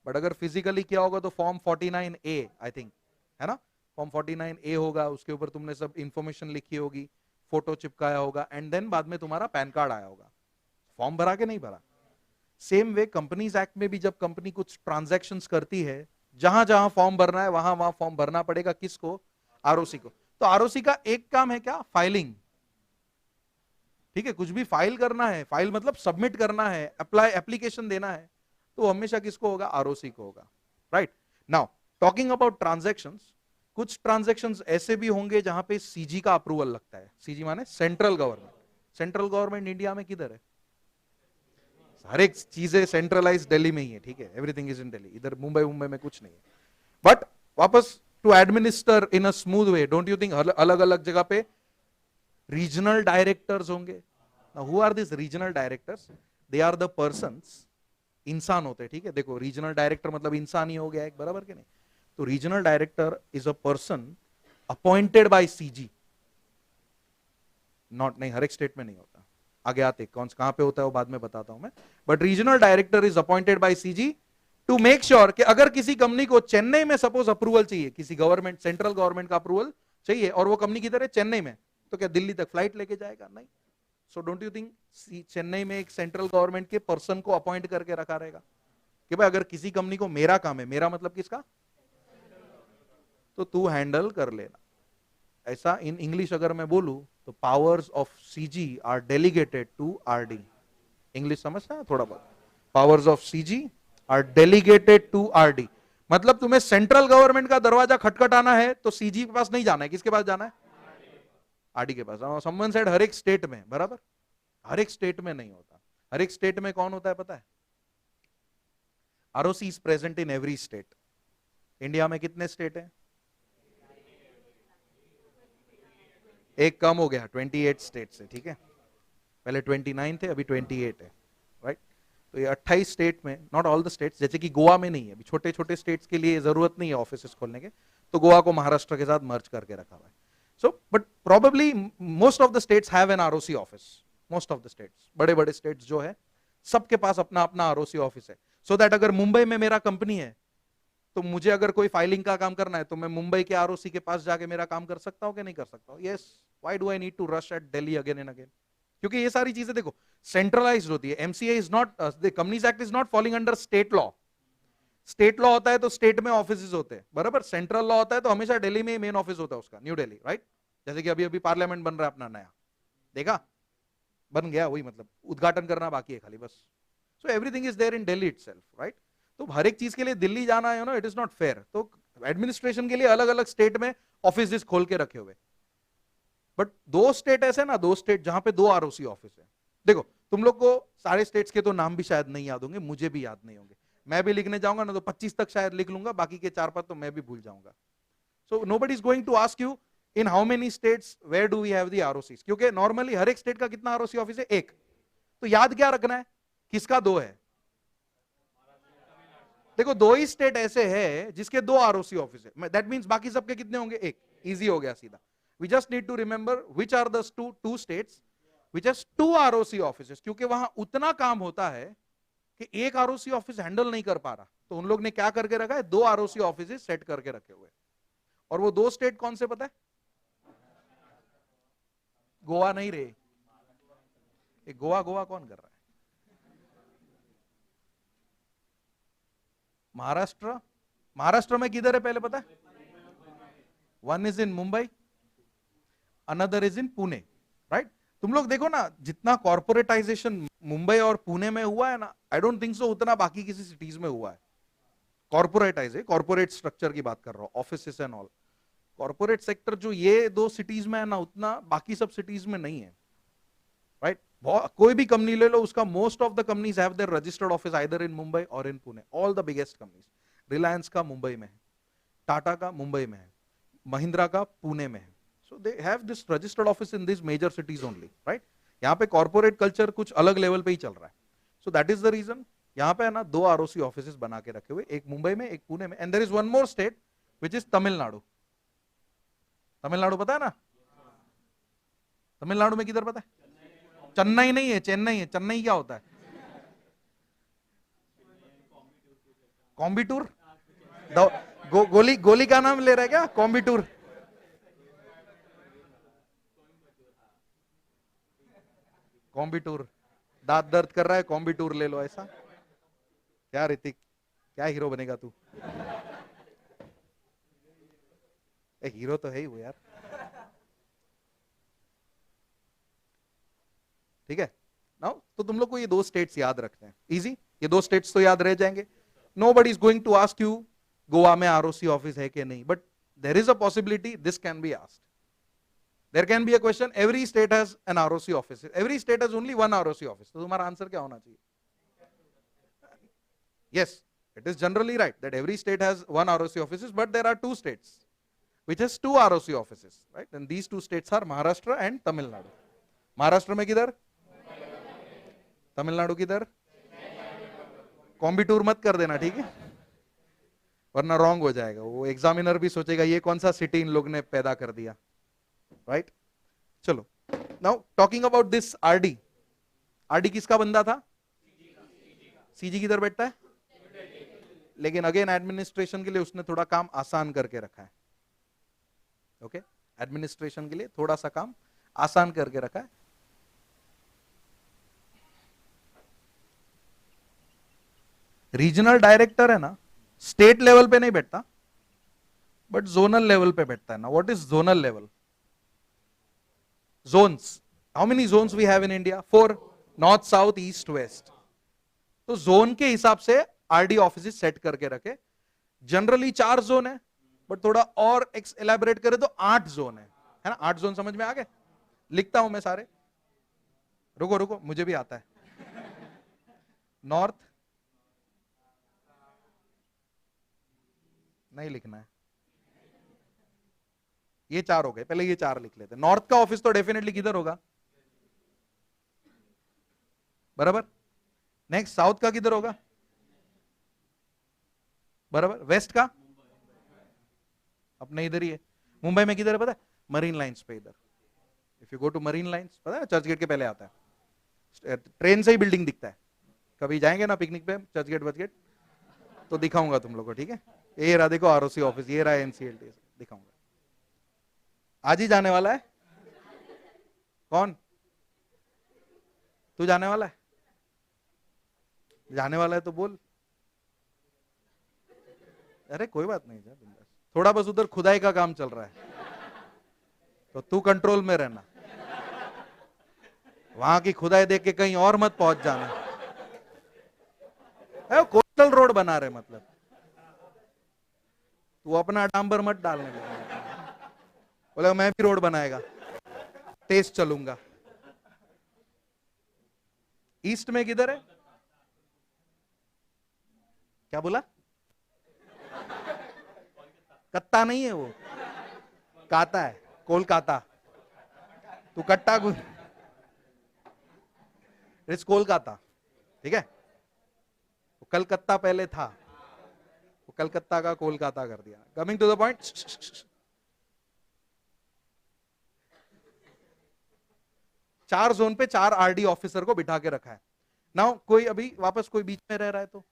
बट अगर फिजिकली किया होगा तो फॉर्म 49A आई थिंक, है ना? फॉर्म 49A होगा, उसके ऊपर तुमने सब इंफॉर्मेशन लिखी होगी, फोटो चिपकाया होगा, एंड देन बाद में तुम्हारा पैन कार्ड आया होगा। फॉर्म भरा के नहीं भरा? सेम वे कंपनीज एक्ट में भी जब कंपनी कुछ ट्रांजैक्शंस करती है, जहां जहां फॉर्म भरना है वहां वहां फॉर्म भरना पड़ेगा। किसको? ROC को। तो ROC का एक काम है क्या? फाइलिंग। ठीक है, कुछ भी फाइल करना है, फाइल मतलब सबमिट करना है, अप्लाई एप्लीकेशन देना है, तो हमेशा किसको होगा? ROC को होगा, right? Now talking about transactions, कुछ ट्रांजैक्शंस ऐसे भी होंगे जहां पे CG का अप्रूवल लगता है। CG माने central government. Central government India में किधर है? हर एक चीजें सेंट्रलाइज दिल्ली में ही है, ठीक है, एवरीथिंग इज इन दिल्ली, इधर मुंबई में कुछ नहीं है। बट वापस to administer in a smooth way, don't you think अलग अलग जगह पे रीजनल डायरेक्टर्स होंगे? Who are this regional directors? They are the persons, इंसान होते हैं, ठीक है? देखो, रीजनल डायरेक्टर मतलब इंसान ही हो गया एक, बराबर के नहीं? तो regional director is a person appointed by CG, not, नहीं, हर एक स्टेट में नहीं होता, आगे आते कौन कहां पे होता है वो बाद में बताता हूं मैं। But regional director is appointed by CG to make sure कि अगर किसी कंपनी को चेन्नई में सपोज अप्रूवल चाहिए, किसी गवर्नमेंट, सेंट्रल गवर्नमेंट का अप्रूवल चाहिए, और वो कंपनी किधर है? चेन्नई में, तो क्या दिल्ली तक फ्लाइट लेके जाएगा? नहीं। सो डोंट यू थिंक चेन्नई में एक सेंट्रल गवर्नमेंट के पर्सन को अपॉइंट करके रखा रहेगा कि भाई अगर किसी कंपनी को मेरा काम है, मेरा मतलब किसका, तो तू हैंडल कर लेना। ऐसा इन इंग्लिश अगर मैं बोलूं तो powers of CG are delegated to RD। English समझना है थोड़ा बहुत? Powers of CG are delegated to RD, मतलब तुम्हें सेंट्रल गवर्नमेंट का दरवाजा खटखटाना है तो CG के पास नहीं जाना है, किसके पास जाना है? RD के पास। समवन सेड हर एक स्टेट में, बराबर? हर एक स्टेट में नहीं होता। हर एक स्टेट में कौन होता है पता है? ROC is present in every state. India में कितने स्टेट हैं? एक कम हो गया, 28 स्टेट से, ठीक है? पहले 29 थे, अभी 28 है, राइट? तो ये 28 स्टेट में, नॉट ऑल द स्टेट्स, जैसे कि गोवा में नहीं है, अभी छोटे छोटे स्टेट्स के लिए जरूरत नहीं है ऑफिस खोलने के, तो गोवा को महाराष्ट्र के साथ मर्ज करके रखा हुआ है। So but probably most of the states have an ROC office. Most of the states, बड़े बड़े स्टेट्स जो है, सबके पास अपना अपना ROC ऑफिस है। सो दैट अगर मुंबई में मेरा कंपनी है, तो मुझे अगर कोई फाइलिंग का काम करना है तो मैं मुंबई के ROC के पास जाके मेरा काम कर सकता हूं कि नहीं कर सकता हूं? Yes. Why do I need to rush at Delhi again and again? क्योंकि ये सारी चीजें देखो सेंट्रलाइज्ड होती है। MCA is not, the companies act is not falling under state law. State law होता है तो स्टेट में ऑफिस होते हैं, बराबर? सेंट्रल लॉ होता है तो हमेशा दिल्ली में मेन ऑफिस होता है उसका, न्यू दिल्ली, राइट? जैसे कि अभी अभी पार्लियामेंट बन रहा है अपना नया, देखा, बन गया, वही मतलब उद्घाटन करना बाकी है खाली बस। So everything is there in Delhi itself, right. तो हर एक चीज के लिए दिल्ली जाना है ना, इट इज नॉट फेयर। तो एडमिनिस्ट्रेशन के लिए अलग अलग स्टेट में ऑफिस खोल के रखे हुए। बट दो स्टेट ऐसे ना, दो स्टेट जहां पे दो आरओसी ऑफिस है। देखो तुम लोग को सारे स्टेट्स के तो नाम भी शायद नहीं याद होंगे, मुझे भी याद नहीं होंगे। मैं भी लिखने जाऊंगा ना तो 25 तक शायद लिख लूंगा, बाकी के 4-5 तो मैं भी भूल जाऊंगा। So nobody is going to ask you in how many states where do we have the ROC, क्योंकि नॉर्मली हर एक स्टेट का कितना आरओसी ऑफिस है, एक। तो याद क्या रखना है, किसका दो है। देखो दो ही स्टेट ऐसे है जिसके दो आरओसी ऑफिस है, दैट मींस बाकी सबके कितने होंगे, एक। इजी हो गया सीधा। We just need to remember which are the two states which has two ROC offices, क्योंकि वहां उतना काम होता है कि एक आरओसी ऑफिस हैंडल नहीं कर पा रहा, तो उन लोग ने क्या करके रखा है, दो आरओसी ऑफिस सेट करके रखे हुए। और वो दो स्टेट कौन से पता है, गोवा नहीं रे, गोवा गोवा कौन कर रहा है, महाराष्ट्र। महाराष्ट्र में किधर है पहले पता है, one is in Mumbai, another is in Pune, right. तुम लोग देखो ना, जितना कॉर्पोरेटाइजेशन मुंबई और पुणे में हुआ है ना, आई डोंट थिंक सो उतना बाकी किसी सिटीज में हुआ है। कॉर्पोरेट स्ट्रक्चर की बात कर रहा हूं, office and all. Corporate sector जो ये दो सिटीज में है ना, उतना बाकी सब सिटीज में नहीं है, राइट। कोई भी कंपनी ले लो, उसका most of the companies have their registered office either in Mumbai और in Pune. All the biggest companies, Reliance का मुंबई में है, टाटा का मुंबई में है, महिंद्रा का पुणे में है। So they have this registered office in this major cities only, right. यहाँ पे कॉर्पोरेट कल्चर कुछ अलग लेवल पे ही चल रहा है। So that is the reason यहाँ पे है ना, दो आरओसी ऑफिस बना के रखे हुए, एक मुंबई में, एक पुणे में। And there is one more state which is Tamil Nadu. Tamil Nadu पता है ना, तमिलनाडु में किधर पता है, चेन्नई नहीं है, चेन्नई है। चेन्नई क्या होता है, कॉम्बिटूर। गोली गोली का नाम ले रहा है क्या, कॉम्बिटूर। कॉम्बिटूर, दांत दर्द कर रहा है, कॉम्बिटूर ले लो, ऐसा क्या ऋतिक, क्या हीरो बनेगा तू, एक हीरो तो है ही वो यार, ठीक है ना। तो तुम लोग को ये दो स्टेट्स याद रखते हैं, इजी, ये दो स्टेट्स तो याद रह जाएंगे। Nobody is going to ask you Goa में आरओसी ऑफिस है कि नहीं, but there is a possibility this can be asked. There can be a question, every state has an ROC office, every state has only one ROC office, तो तुम्हारा answer क्या होना चाहिए, yes, it is generally right that every state has one ROC offices, but there are two states which has two ROC offices, right, and these two states are Maharashtra and Tamil Nadu. Maharashtra में किधर, तमिलनाडु किधर, कॉम्बिटूर मत कर देना, ठीक है, वरना wrong हो जाएगा, वो एग्जामिनर भी सोचेगा ये कौन सा सिटी इन लोग ने पैदा कर दिया, राइट। चलो, now talking about this RD. RD किसका बंदा था, सीजी किधर बैठता है, लेकिन अगेन एडमिनिस्ट्रेशन के लिए उसने थोड़ा काम आसान करके रखा है, ओके, एडमिनिस्ट्रेशन के लिए थोड़ा सा काम आसान करके रखा है। रीजनल डायरेक्टर है ना, स्टेट लेवल पे नहीं बैठता, बट जोनल लेवल पे बैठता है ना। What is zonal level, zones, how many zones we have in India, 4, north south east west। तो जोन के हिसाब से आरडी ऑफिस सेट करके रखे। जनरली 4 जोन है, बट थोड़ा और एलैबोरेट करें तो 8 जोन है ना। 8 जोन समझ में आ गए, लिखता हूं मैं सारे, रुको रुको मुझे भी आता है। नॉर्थ नहीं लिखना है, ये 4 हो गए, पहले ये 4 लिख लेते। नॉर्थ का ऑफिस तो डेफिनेटली किधर होगा, बराबर। नेक्स्ट साउथ का किधर होगा, बराबर। वेस्ट का अपने इधर ही है। मुंबई में किधर है पता है, मरीन लाइंस पे इधर। If you go to Marine Lines, पता है चर्च गेट के पहले आता है, ट्रेन से ही बिल्डिंग दिखता है। कभी जाएंगे ना पिकनिक पे चर्च गेट वच गेट, तो दिखाऊंगा तुम लोग को, ठीक है। ये रहा देखो आरओसी ऑफिस, ये रहा एनसीएलटी, दिखाऊंगा। आज ही जाने वाला है कौन, तू जाने वाला है, जाने वाला है तो बोल। अरे कोई बात नहीं, थोड़ा बस उधर खुदाई का काम चल रहा है, तो तू कंट्रोल में रहना, वहां की खुदाई देख के कहीं और मत पहुंच जाना। कोस्टल रोड बना रहे मतलब, तू अपना डांबर मत डालने लगा। बोला मैं भी रोड बनाएगा, तेज चलूंगा। ईस्ट में किधर है? क्या बोला? कत्ता नहीं है वो, काता है, कोलकाता। तू कट्टा इट्स कोलकाता, ठीक है। वो कलकत्ता पहले था, वो कलकत्ता का कोलकाता कर दिया। Coming to the point, 4 zone पे 4 आरडी ऑफिसर को बिठा के रखा है। नाउ कोई अभी वापस कोई बीच में रह रहा है तो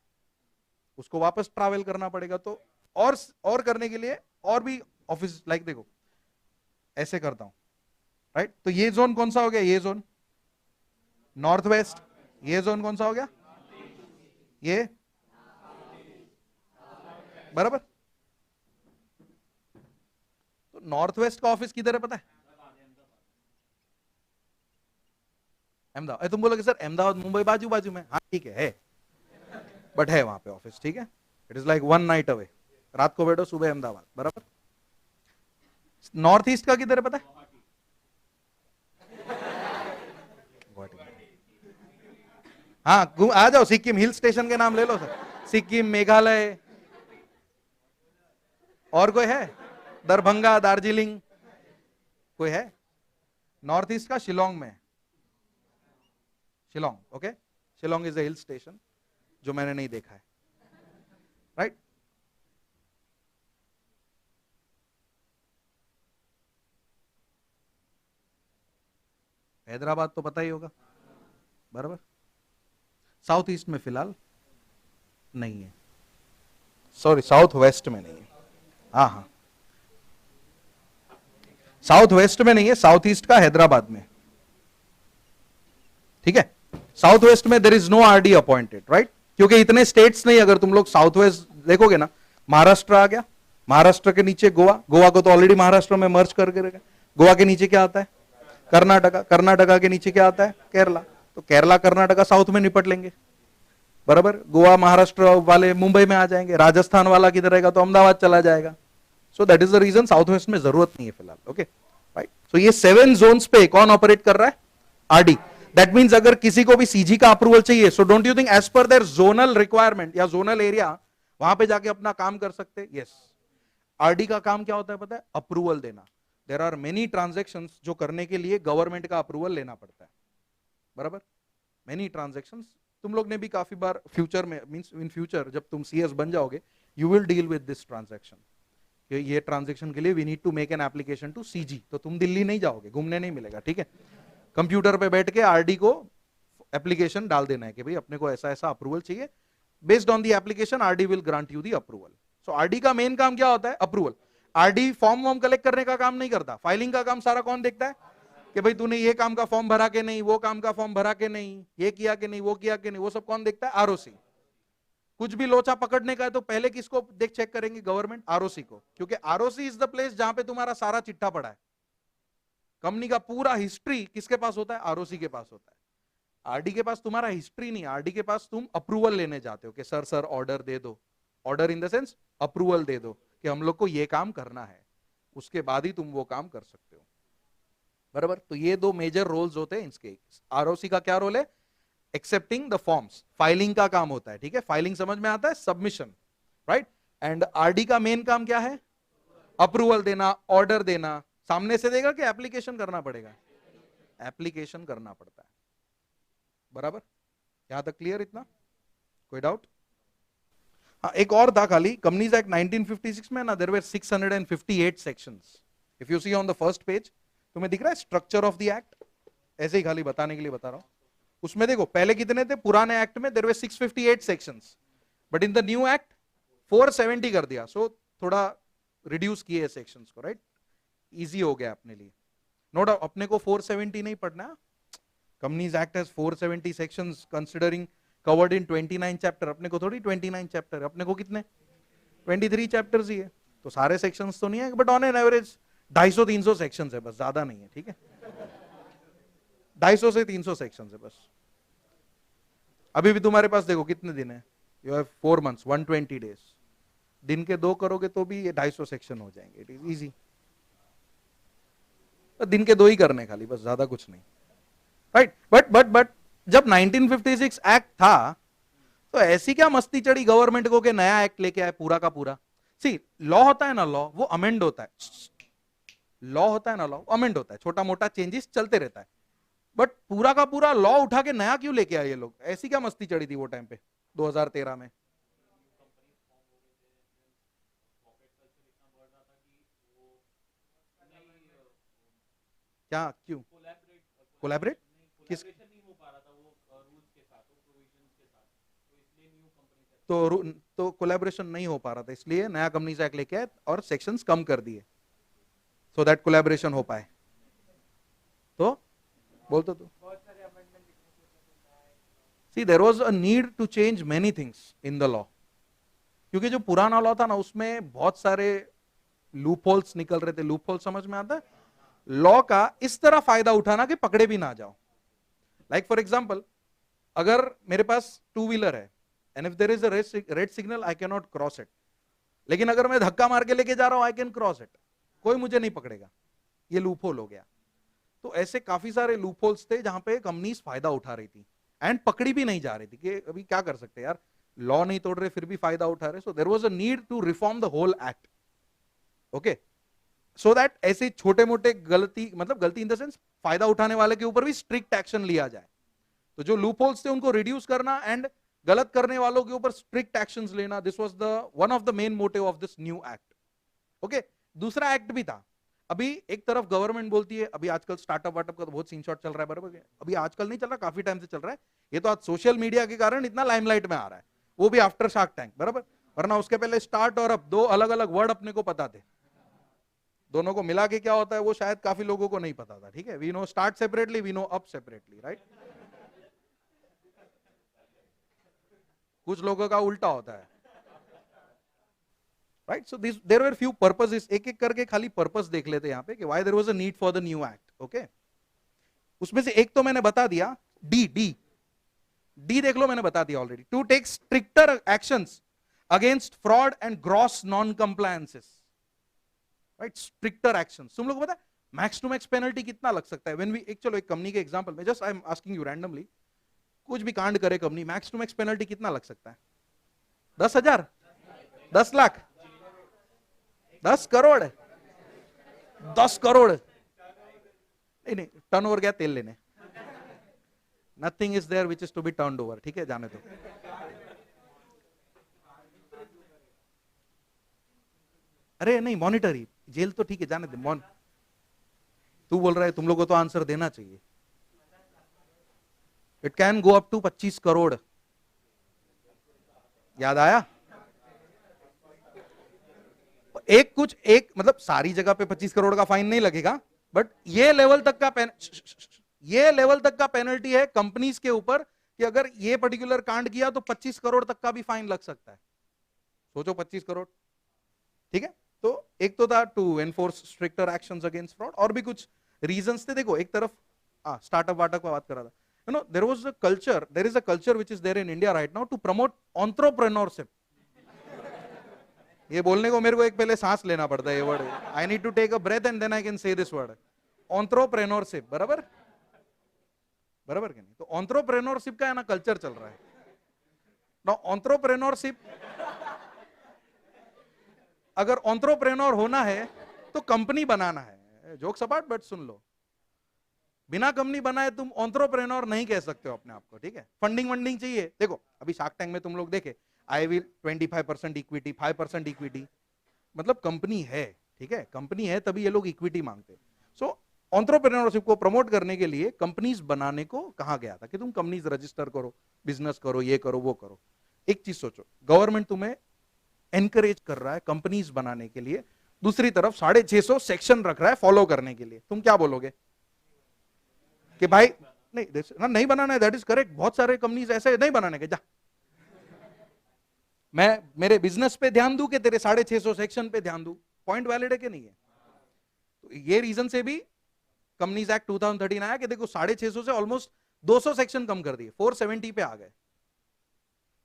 उसको वापस ट्रैवल करना पड़ेगा, तो और करने के लिए और भी ऑफिस, लाइक देखो ऐसे करता हूं, राइट। तो ये जोन कौन सा हो गया? ये जोन नॉर्थ वेस्ट। ये जोन कौन सा हो गया? ये बराबर। तो नॉर्थ वेस्ट का ऑफिस किधर है पता है? अहमदाबाद। तुम बोलोगे सर अहमदाबाद मुंबई बाजू बाजू में, हाँ ठीक है बट है वहां पे ऑफिस, ठीक है। It is like 1 night away, रात को बैठो सुबह अहमदाबाद, बराबर। नॉर्थ ईस्ट का किधर है पता है? हाँ आ जाओ, सिक्किम हिल स्टेशन के नाम ले लो सर, सिक्किम, मेघालय। और कोई है? दरभंगा, दार्जिलिंग, कोई है? नॉर्थ ईस्ट का शिलोंग में, Shillong, okay. Shillong is a hill station जो मैंने नहीं देखा है, राइट। हैदराबाद तो पता ही होगा, बराबर। साउथ ईस्ट में फिलहाल नहीं है, सॉरी साउथ वेस्ट में नहीं है, हाँ हाँ साउथ वेस्ट में नहीं है, साउथ ईस्ट का हैदराबाद में, ठीक है। साउथ वेस्ट में there is no RD appointed, right, क्योंकि इतने स्टेट्स नहीं। अगर तुम लोग साउथ वेस्ट देखोगे ना, महाराष्ट्र आ गया, महाराष्ट्र के नीचे गोवा, गोवा को तो ऑलरेडी महाराष्ट्र में मर्ज करके रखा। गोवा के नीचे क्या आता है? कर्नाटका, कर्नाटका के नीचे क्या आता है? केरला। तो केरला कर्नाटका साउथ में निपट लेंगे, बराबर। गोवा महाराष्ट्र वाले मुंबई में आ जाएंगे, राजस्थान वाला किधर रहेगा तो अहमदाबाद चला जाएगा। So that is the reason south west में जरूरत नहीं है फिलहाल, ओके राइट। सो ये 7 जोन्स पे कौन ऑपरेट कर रहा है? आरडी। दैट मींस अगर किसी को भी सीजी का अप्रूवल चाहिए, so don't you think as per their zonal requirement या जोनल एरिया वहां पे जाके अपना काम कर सकते हैं? यस। आरडी का काम क्या होता है पता है? अप्रूवल देना। देयर आर मेनी ट्रांजेक्शंस जो करने के लिए गवर्नमेंट का अप्रूवल लेना पड़ता है, बराबर। मेनी ट्रांजेक्शंस तुम लोग ने भी काफी बार फ्यूचर में, मींस इन फ्यूचर जब तुम सीएस बन जाओगे, you will deal with this transaction. ये ट्रांजेक्शन के लिए we need to make an application to CG. तो तुम दिल्ली नहीं जाओगे, घूमने नहीं मिलेगा, ठीक है। कंप्यूटर पे बैठ के आरडी को एप्लीकेशन डाल देना है कि भाई अपने को ऐसा ऐसा अप्रूवल चाहिए। Based on the application RD will grant you the approval. So RD का मेन काम क्या होता है? अप्रूवल। आरडी फॉर्म वॉर्म कलेक्ट करने का काम नहीं करता, फाइलिंग का काम सारा कौन देखता है? कि भाई तूने ये काम का फॉर्म भरा के नहीं, वो काम का फॉर्म भरा के नहीं, ये किया कि नहीं, वो किया कि नहीं, वो सब कौन देखता है? आरओसी। कुछ भी लोचा पकड़ने का है तो पहले किसको देख चेक करेंगे? गवर्नमेंट, आरओसी को, क्योंकि आरओसी इज द प्लेस जहां पे तुम्हारा सारा चिट्ठा पड़ा है। कंपनी का पूरा हिस्ट्री किसके पास होता है? आरओसी के पास होता है। आरडी के पास तुम्हारा हिस्ट्री नहीं, आरडी के पास तुम अप्रूवल लेने जाते हो कि सर सर ऑर्डर दे दो, order in the sense approval दे दो कि हम लोग को ये काम करना है, उसके बाद ही तुम वो काम कर सकते हो, बराबर। तो ये 2 मेजर रोल्स होते हैं इसके। आरओसी का क्या रोल है? एक्सेप्टिंग द फॉर्म्स, फाइलिंग का काम होता है, ठीक है। फाइलिंग समझ में आता है, सबमिशन, राइट। एंड आरडी का मेन काम क्या है? अप्रूवल देना, ऑर्डर देना। सामने से देगा कि एप्लीकेशन करना पड़ेगा? एप्लीकेशन करना पड़ता है, बराबर। यहां तक क्लियर? इतना कोई डाउट? हाँ, एक और था खाली, कंपनीज एक्ट 1956 में ना, there were 658 sections. If you see on the first page, तुम्हें दिख रहा है स्ट्रक्चर ऑफ द एक्ट? ऐसे ही खाली बताने के लिए बता रहा हूं। उसमें देखो पहले कितने थे? पुराने एक्ट में there were 658 sections, but in the new act 470 कर दिया। सो थोड़ा रिड्यूस किए सेक्शंस को, राइट। इजी हो गया अपने लिए। नो डाउट अपने को 470 नहीं पढ़ना। Companies act has 470 sections considering covered in 29 chapter. अपने को थोड़ी 29 चैप्टर, अपने को कितने? 23 चैप्टर्स ही है। तो सारे सेक्शंस तो नहीं है, but on an average 250-300 sections है, बस ज्यादा नहीं है, ठीक है। 250 से 300 सेक्शन है बस। अभी भी तुम्हारे पास देखो कितने दिन है, यू हैव 4 months 120 days, दिन के 2 करोगे तो भी ये 250 सेक्शन हो जाएंगे, इट इज इजी। तो दिन के 2 ही करने खाली, बस ज्यादा कुछ नहीं, राइट। बट जब 1956 एक्ट था तो ऐसी क्या मस्ती चढ़ी गवर्नमेंट को कि नया एक्ट लेके आए पूरा का पूरा। सी लॉ होता है ना, लॉ वो अमेंड होता है, लॉ होता है ना, लॉ अमेंड होता है, छोटा मोटा चेंजेस चलते रहता है। बट पूरा का पूरा लॉ उठा के नया क्यों लेके आए ये लोग, ऐसी क्या मस्ती चढ़ी थी वो टाइम पे 2013 में। क्या क्यों कोलैबोरेट, किस तो कोलैबोरेशन नहीं हो पा रहा था, इसलिए नया कंपनीज एक्ट लेके आए और सेक्शंस कम कर दिए सो दैट कोलैबोरेशन हो पाए। तो बोल तो तू, see there was a need to change many things in the law, क्योंकि जो पुराना लॉ था ना उसमें बहुत सारे लूप होल्स निकल रहे थे। लूप होल समझ में आता है, लॉ का इस तरह फायदा उठाना कि पकड़े भी ना जाओ। लाइक फॉर एग्जांपल, अगर मेरे पास टू व्हीलर है and if there is a red signal I can not cross it, लेकिन अगर मैं धक्का मार के लेके जा रहा हूं आई कैन क्रॉस इट, कोई मुझे नहीं पकड़ेगा, ये लूप होल हो गया। तो ऐसे काफी सारे लूप होल्स थे जहां पे कंपनीज फायदा उठा रही थी एंड पकड़ी भी नहीं जा रही थी कि अभी क्या कर सकते यार, लॉ नहीं तोड़ रहे फिर भी फायदा उठा रहे। So there was a need to reform the whole act, okay, so that ऐसे छोटे मोटे गलती, मतलब गलती इन द सेंस फायदा उठाने वाले के ऊपर भी स्ट्रिक्ट एक्शन लिया जाए। तो जो लूप होल्स थे उनको रिड्यूस करना एंड गलत करने वालों के ऊपर स्ट्रिक्ट एक्शंस लेना, this was the one of the main motive of this new act, okay. दूसरा एक्ट भी था। अभी एक तरफ गवर्नमेंट बोलती है, अभी आजकल स्टार्टअप वार्टअप का तो बहुत सीन शॉट चल रहा है, बराबर, अभी आजकल नहीं चल रहा, काफी टाइम से चल रहा है, ये तो आज सोशल मीडिया के कारण इतना लाइमलाइट में आ रहा है, वो भी आफ्टर शार्क टैंक, बराबर, वरना उसके पहले स्टार्ट और अब दो अलग अलग वर्ड अपने को पता थे, दोनों को मिला के क्या होता है वो शायद काफी लोगों को नहीं पता था, ठीक है। We know start separately, we know up separately, right. कुछ लोगों का उल्टा होता है, right. So this there were few purposes, एक एक करके खाली पर्पस देख लेते हैं यहाँ पे कि why there was a need for the new act, okay. उसमें से एक तो मैंने बता दिया, डी डी डी देख लो, मैंने बता दिया already, to take stricter actions against fraud and gross non compliances, right, stricter actions. तुम लोग पता है मैक्स टू मैक्स पेनल्टी कितना लग सकता है व्हेन वी, एक चलो एक कंपनी के एग्जांपल में, just I am asking you randomly, कुछ भी कांड करे company, max to max penalty कितना लग सकता है? 10,000, 10 लाख, 10 करोड़, 10 करोड़, नहीं नहीं, टर्न ओवर गया तेल लेने, nothing is there which is to be turn over, ठीक है, जाने दो। अरे नहीं, मॉनिटरी जेल तो ठीक है, जाने दे। तू बोल रहा है, तुम लोग को तो आंसर देना चाहिए। It can go up to 25 crore, याद आया? एक मतलब सारी जगह पे 25 करोड़ का फाइन नहीं लगेगा, बट ये लेवल तक का पेनल्टी है कंपनीज के ऊपर कि अगर ये पर्टिकुलर कांड किया तो 25 करोड़ तक का भी फाइन लग सकता है। सोचो 25 करोड़, ठीक है। तो एक तो था to enforce stricter actions against fraud, और भी कुछ रीजंस थे। देखो एक तरफ स्टार्टअप वार्टअप का बात कर रहा था, you know there is a culture which is there in India right now to promote entrepreneurship. ये बोलने को मेरे को एक पहले सांस लेना पड़ता है, ये word, I need to take a breath and then I can say this word, entrepreneurship, बराबर, बराबर कि नहीं? तो एंटरप्रेन्योरशिप का है ना कल्चर चल रहा है ना। एंटरप्रेन्योरशिप, अगर एंटरप्रेन्योर होना है तो कंपनी बनाना है, जोक्स अपार्ट, बट सुन लो, बिना कंपनी बनाए तुम एंटरप्रेन्योर नहीं कह सकते हो अपने आप को, ठीक है। फंडिंग वंडिंग चाहिए। देखो अभी शार्क टैंक में तुम लोग देखे, आई विल 25% इक्विटी, 5% इक्विटी, मतलब कंपनी है, ठीक है, कंपनी है तभी ये लोग इक्विटी मांगते। सो एंटरप्रेन्योरशिप को प्रमोट करने के लिए कंपनीज बनाने को कहा गया था कि तुम कंपनीज रजिस्टर करो, बिजनेस करो, ये करो वो करो। एक चीज सोचो, गवर्नमेंट तुम्हें एनकरेज कर रहा है कंपनीज बनाने के लिए, दूसरी तरफ 650 सेक्शन रख रहा है फॉलो करने के लिए, तुम क्या बोलोगे कि भाई नहीं बनाना है? दैट इज करेक्ट, बहुत सारे कंपनीज ऐसे नहीं बनाने के, जा मैं मेरे बिजनेस पे ध्यान दूं कि तेरे 650 सेक्शन पे ध्यान दूं, पॉइंट वैलिड है कि नहीं है? तो ये रीजन से भी कंपनीज एक्ट 2013 आया कि देखो 650 से ऑलमोस्ट 200 सेक्शन कम कर दिए, 470 पे आ गए,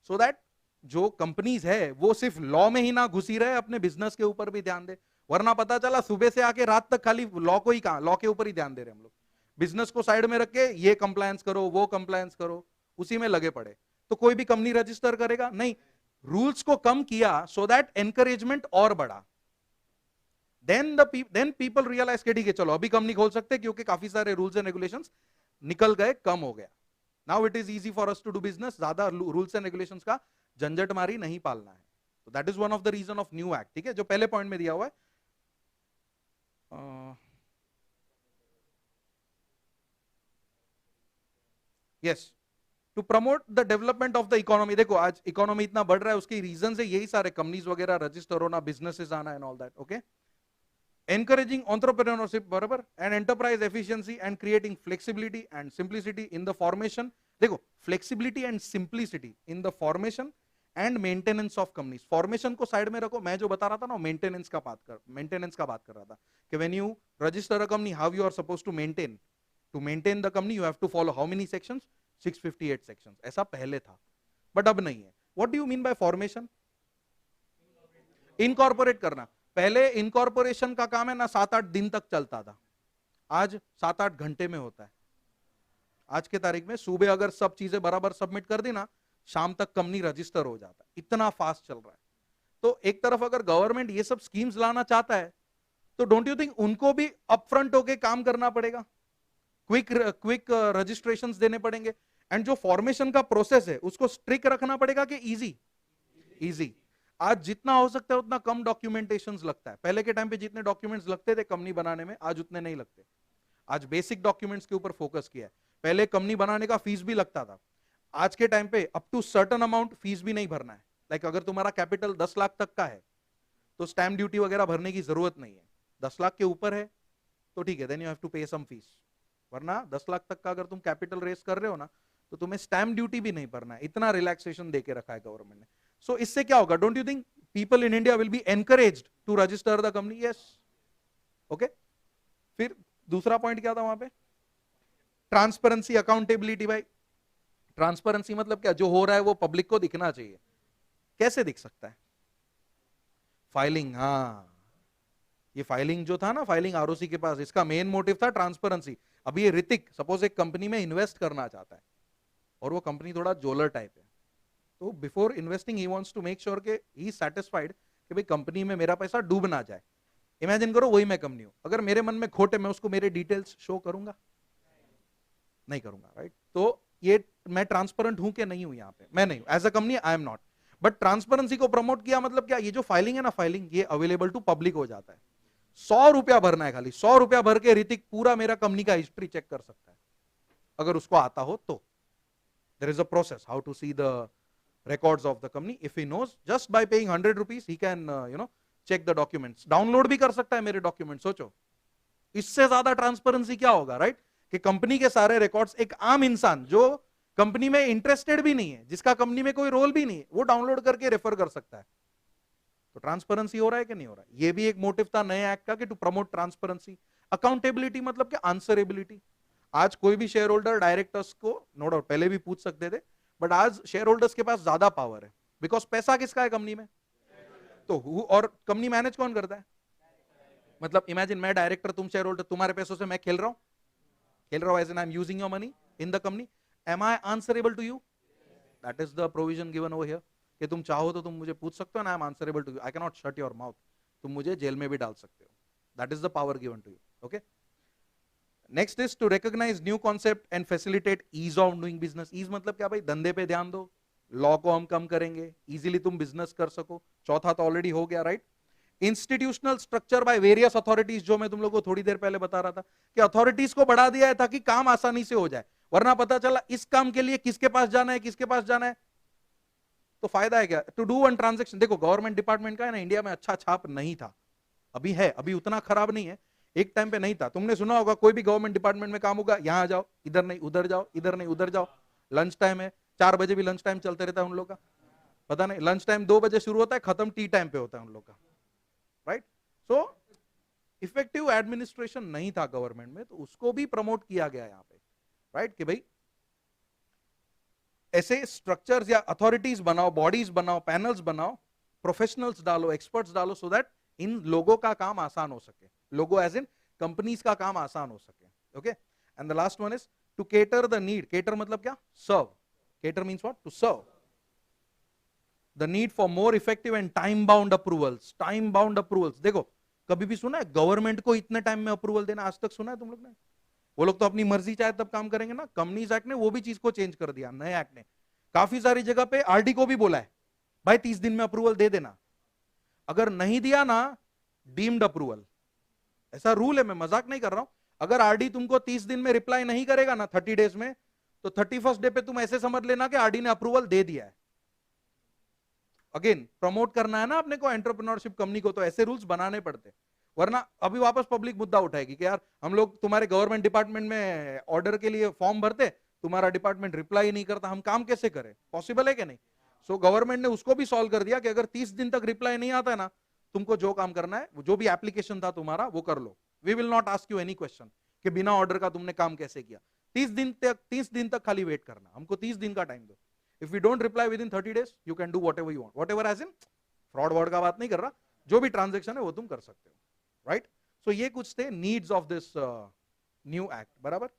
सो दैट जो कंपनीज है वो सिर्फ लॉ में ही ना घुसी रहे, अपने बिजनेस के ऊपर भी ध्यान दे। वरना पता चला सुबह से आके रात तक खाली लॉ को ही, कहां लॉ के ऊपर ही ध्यान दे रहे हम लोग, बिजनेस को साइड में रख के ये कंप्लायंस करो वो कंप्लायंस करो, उसी में लगे पड़े। तो कोई भी कंपनी रजिस्टर करेगा नहीं, रूल्स को कम किया सो दैट एनकरेजमेंट और बढ़ा। देन पीपल रियलाइज के ठीक है चलो अभी कंपनी खोल सकते हैं, क्योंकि काफी सारे रूल्स एंड रेगुलेशंस निकल गए, कम हो गया। Now it is easy for us to do business, ज्यादा रूल्स एंड रेगुलेशंस का झंझट मारी नहीं पालना है। तो that is one of the reason of new act, ठीक है, जो पहले पॉइंट में दिया हुआ है। Yes, to promote the development of the economy. देखो आज इकोनॉमी इतना बढ़ रहा है, उसके रीजन से यही सारे कंपनीज वगैरह रजिस्टर होना, बिजनेसेस आना and all that. Okay, encouraging entrepreneurship, बराबर, and enterprise efficiency and creating flexibility and simplicity in the formation। देखो flexibility and simplicity in the formation and maintenance of companies। Formation को side में रखो, मैं जो बता रहा था ना मेंटेनेंस का बात कर रहा था कि when you register a company how you are supposed to maintain the company you have to follow how many sections, 658 sections। ऐसा पहले था बट अब नहीं है। what do you mean by formation? Incorporate करना। पहले इनकॉर्पोरेशन का काम है ना 7-8 दिन तक चलता था, आज 7-8 घंटे में होता है। आज के तारीख में सुबह अगर सब चीजें बराबर सबमिट कर दी ना, शाम तक कंपनी रजिस्टर हो जाता है, इतना फास्ट चल रहा है। तो एक तरफ अगर गवर्नमेंट ये सब स्कीम्स लाना चाहता है तो डोंट यू थिंक उनको भी अपफ्रंट होके काम करना पड़ेगा, क्विक रजिस्ट्रेशंस देने पड़ेंगे, एंड जो फॉर्मेशन का प्रोसेस है उसको स्ट्रिक्ट रखना पड़ेगा कि इजी। आज जितना हो सकता है उतना कम डॉक्यूमेंटेशंस लगता है। पहले के टाइम पे जितने डॉक्यूमेंट्स लगते थे कंपनी बनाने में, आज उतने नहीं लगते। आज बेसिक डॉक्यूमेंट्स के ऊपर फोकस किया है। पहले कंपनी बनाने का फीस भी लगता था, आज के टाइम पे up to certain amount fees भी नहीं भरना है। लाइक अगर तुम्हारा कैपिटल 10 लाख तक का है तो स्टैम्प ड्यूटी वगैरह भरने की जरूरत नहीं है। 10 लाख के ऊपर है तो ठीक है, देन यू हैव टू पे सम फीस। वरना 10 लाख तक का अगर तुम कैपिटल रेस कर रहे हो ना तो तुम्हें स्टैम्प ड्यूटी भी नहीं भरना है। इतना रिलैक्सेशन देके रखा है गवर्नमेंट ने। सो इससे क्या होगा, don't you think people in India will be encouraged to register the company? Yes. Okay. फिर दूसरा पॉइंट क्या था वहां पे, ट्रांसपेरेंसी अकाउंटेबिलिटी। भाई ट्रांसपेरेंसी मतलब क्या, जो हो रहा है वो पब्लिक को दिखना चाहिए। कैसे दिख सकता है? फाइलिंग। हाँ, ये फाइलिंग जो था ना, फाइलिंग आरओसी के पास, इसका मेन मोटिव था ट्रांसपेरेंसी। अभी ये ऋतिक सपोज एक कंपनी में इन्वेस्ट करना चाहता है और वो कंपनी थोड़ा जोलर टाइप है, तो before investing he wants to make sure के ही इज सैटिस्फाइड कि भाई कंपनी में मेरा पैसा डूब ना जाए। इमेजिन करो वही मैं कंपनी हूं, अगर मेरे मन में खोट है मैं उसको मेरे डिटेल्स शो करूंगा? नहीं करूंगा, राइट? तो ये मैं ट्रांसपेरेंट हूं कि नहीं हूं? यहां पे मैं नहीं हूं, as a company I am not. But transparency को प्रमोट किया मतलब क्या, ये जो फाइलिंग है ना, फाइलिंग ये अवेलेबल टू पब्लिक हो जाता है। 100 रुपया भरना है, खाली 100 रुपया भर के ऋतिक पूरा मेरा कंपनी का हिस्ट्री चेक कर सकता है, अगर उसको आता हो तो। There is a process how to see the records of the company. If he knows, just by paying 100 rupees he can check the documents, download भी कर सकता है मेरे डॉक्यूमेंट। सोचो इससे ज्यादा ट्रांसपेरेंसी क्या होगा, राइट? कि कंपनी के सारे रिकॉर्ड्स एक आम इंसान जो कंपनी में इंटरेस्टेड भी नहीं है, जिसका कंपनी में कोई रोल भी नहीं है, वो डाउनलोड करके रेफर कर सकता है। तो ट्रांसपेरेंसी हो रहा है कि नहीं हो रहा है? ये भी एक मोटिव था नए एक्ट का कि टू प्रमोट ट्रांसपेरेंसी। अकाउंटेबिलिटी मतलब क्या, आंसरेबिलिटी। आज कोई भी शेयर होल्डर डायरेक्टर्स को, नो डाउट पहले भी पूछ सकते थे, बट आज शेयर होल्डर्स के पास ज्यादा पावर है, बिकॉज पैसा किसका है कंपनी में, तो और कंपनी मैनेज कौन करता है? मतलब इमेजिन मैं डायरेक्टर, तुम शेयर होल्डर, तुम्हारे पैसों से मैं खेल रहा हूं as an I am using your money in the company. Am I answerable to you? That is the provision given over here कि तुम चाहो तो तुम मुझे पूछ सकते हो ना, I am answerable to you, I can not shut your mouth, तुम मुझे जेल में भी डाल सकते हो। That is the power given to you. Okay, next is to recognise new concept and facilitate ease of doing business. Ease मतलब क्या भाई, धंधे पे ध्यान दो, लॉ को हम कम करेंगे, इजीली तुम बिजनेस कर सको। चौथा तो ऑलरेडी हो गया, right? Institutional structure by various authorities, जो मैं तुम लोगों को थोड़ी देर पहले बता रहा था कि अथॉरिटीज को बढ़ा दिया है ताकि काम आसानी से हो जाए। वरना पता चला इस काम के लिए किसके पास जाना है, किसके पास जाना है, तो फायदा है क्या? To do one transaction. देखो गवर्नमेंट डिपार्टमेंट का है ना इंडिया में अच्छा छाप नहीं था, अभी है, अभी उतना खराब नहीं है, एक टाइम पे नहीं था। तुमने सुना होगा कोई भी गवर्नमेंट डिपार्टमेंट में काम होगा, यहां जाओ, इधर नहीं उधर जाओ, इधर नहीं उधर जाओ। लंच टाइम है, 4 बजे भी लंच टाइम चलते रहता है उन लोग का, पता नहीं लंच टाइम 2 बजे शुरू होता है, खत्म टी टाइम पे होता है उन लोग का, राइट? सो इफेक्टिव एडमिनिस्ट्रेशन नहीं था गवर्नमेंट में, तो उसको भी प्रमोट किया गया यहाँ पे, राइट, कि भाई ऐसे स्ट्रक्चर्स या अथॉरिटीज बनाओ, बॉडीज बनाओ, पैनल्स बनाओ, प्रोफेशनल्स डालो, एक्सपर्ट्स डालो, सो दैट इन लोगों का काम आसान हो सके, लोगो एज इन कंपनीज का काम आसान हो सके। Okay, and the last one is to cater the need. Cater मतलब क्या? Serve. Cater means what? To serve the need for more effective and time bound approvals. Time bound approvals, देखो कभी भी सुना है गवर्नमेंट को इतने टाइम में अप्रूवल देना? आज तक सुना है तुम लोग ने? वो लोग तो अपनी मर्जी चाहे तब काम करेंगे ना। कंपनीज एक्ट ने वो भी चीज को चेंज कर दिया, नए एक्ट ने काफी सारी जगह पे आरडी को भी बोला है भाई 30 दिन में अप्रूवल दे देना, अगर नहीं दिया ना डीम्ड अप्रूवल, ऐसा रूल है, मैं मजाक नहीं कर रहा हूं। अगर आरडी तुमको 30 दिन में रिप्लाई नहीं करेगा ना 30 डेज में, तो 31st डे पे तुम ऐसे समझ लेना कि आरडी ने अप्रूवल दे दिया है। अगेन प्रमोट करना है ना अपने को एंटरप्रेन्योरशिप कंपनी को, तो ऐसे रूल्स बनाने पड़ते, वरना अभी वापस पब्लिक मुद्दा उठाएगी कि यार हम लोग तुम्हारे गवर्नमेंट डिपार्टमेंट में ऑर्डर के लिए फॉर्म भरते, तुम्हारा डिपार्टमेंट रिप्लाई नहीं करता, हम काम कैसे करें? पॉसिबल है कि नहीं? सो गवर्नमेंट ने उसको भी सॉल्व कर दिया कि अगर 30 दिन तक रिप्लाई नहीं आता है ना, तुमको जो काम करना है, जो भी एप्लीकेशन था तुम्हारा वो कर लो, we will not ask you any question कि बिना ऑर्डर का तुमने काम कैसे किया। 30 दिन तक खाली वेट करना, हमको 30 दिन का टाइम दो। If you don't reply within 30 days you can do whatever you want, whatever as in fraud word का बात नहीं कर रहा, जो भी ट्रांजेक्शन है वो तुम कर सकते हो, राइट। सो ये कुछ थे needs of this new act, बराबर।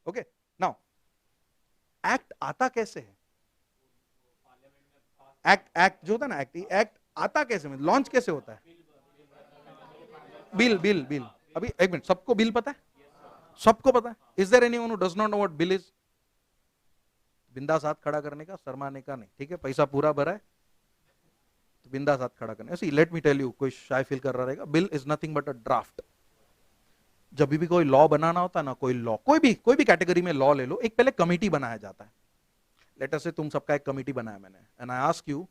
ओके, नाउ एक्ट आता कैसे है? एक्ट जो था ना, एक्ट आता कैसे, में लॉन्च कैसे होता है? बिल बिल बिल अभी एक मिनट, सबको बिल पता है? सबको पता है? Is there anyone who does not know what bill is? बिंदास हाथ खड़ा करने का, शर्माने का नहीं, ठीक है? पैसा पूरा भरा है तो बिंदास हाथ खड़ा करने। सी लेट मी टेल यू, कोई शाय फील कर रहा रहेगा, bill is nothing but a draft. जब भी कोई लॉ बनाना होता है ना, कोई लॉ, कोई भी कैटेगरी में लॉ ले लो, एक पहले कमिटी बनाया जाता है। लेट अस से तुम सबका एक कमिटी बनाया मैंने, and I ask you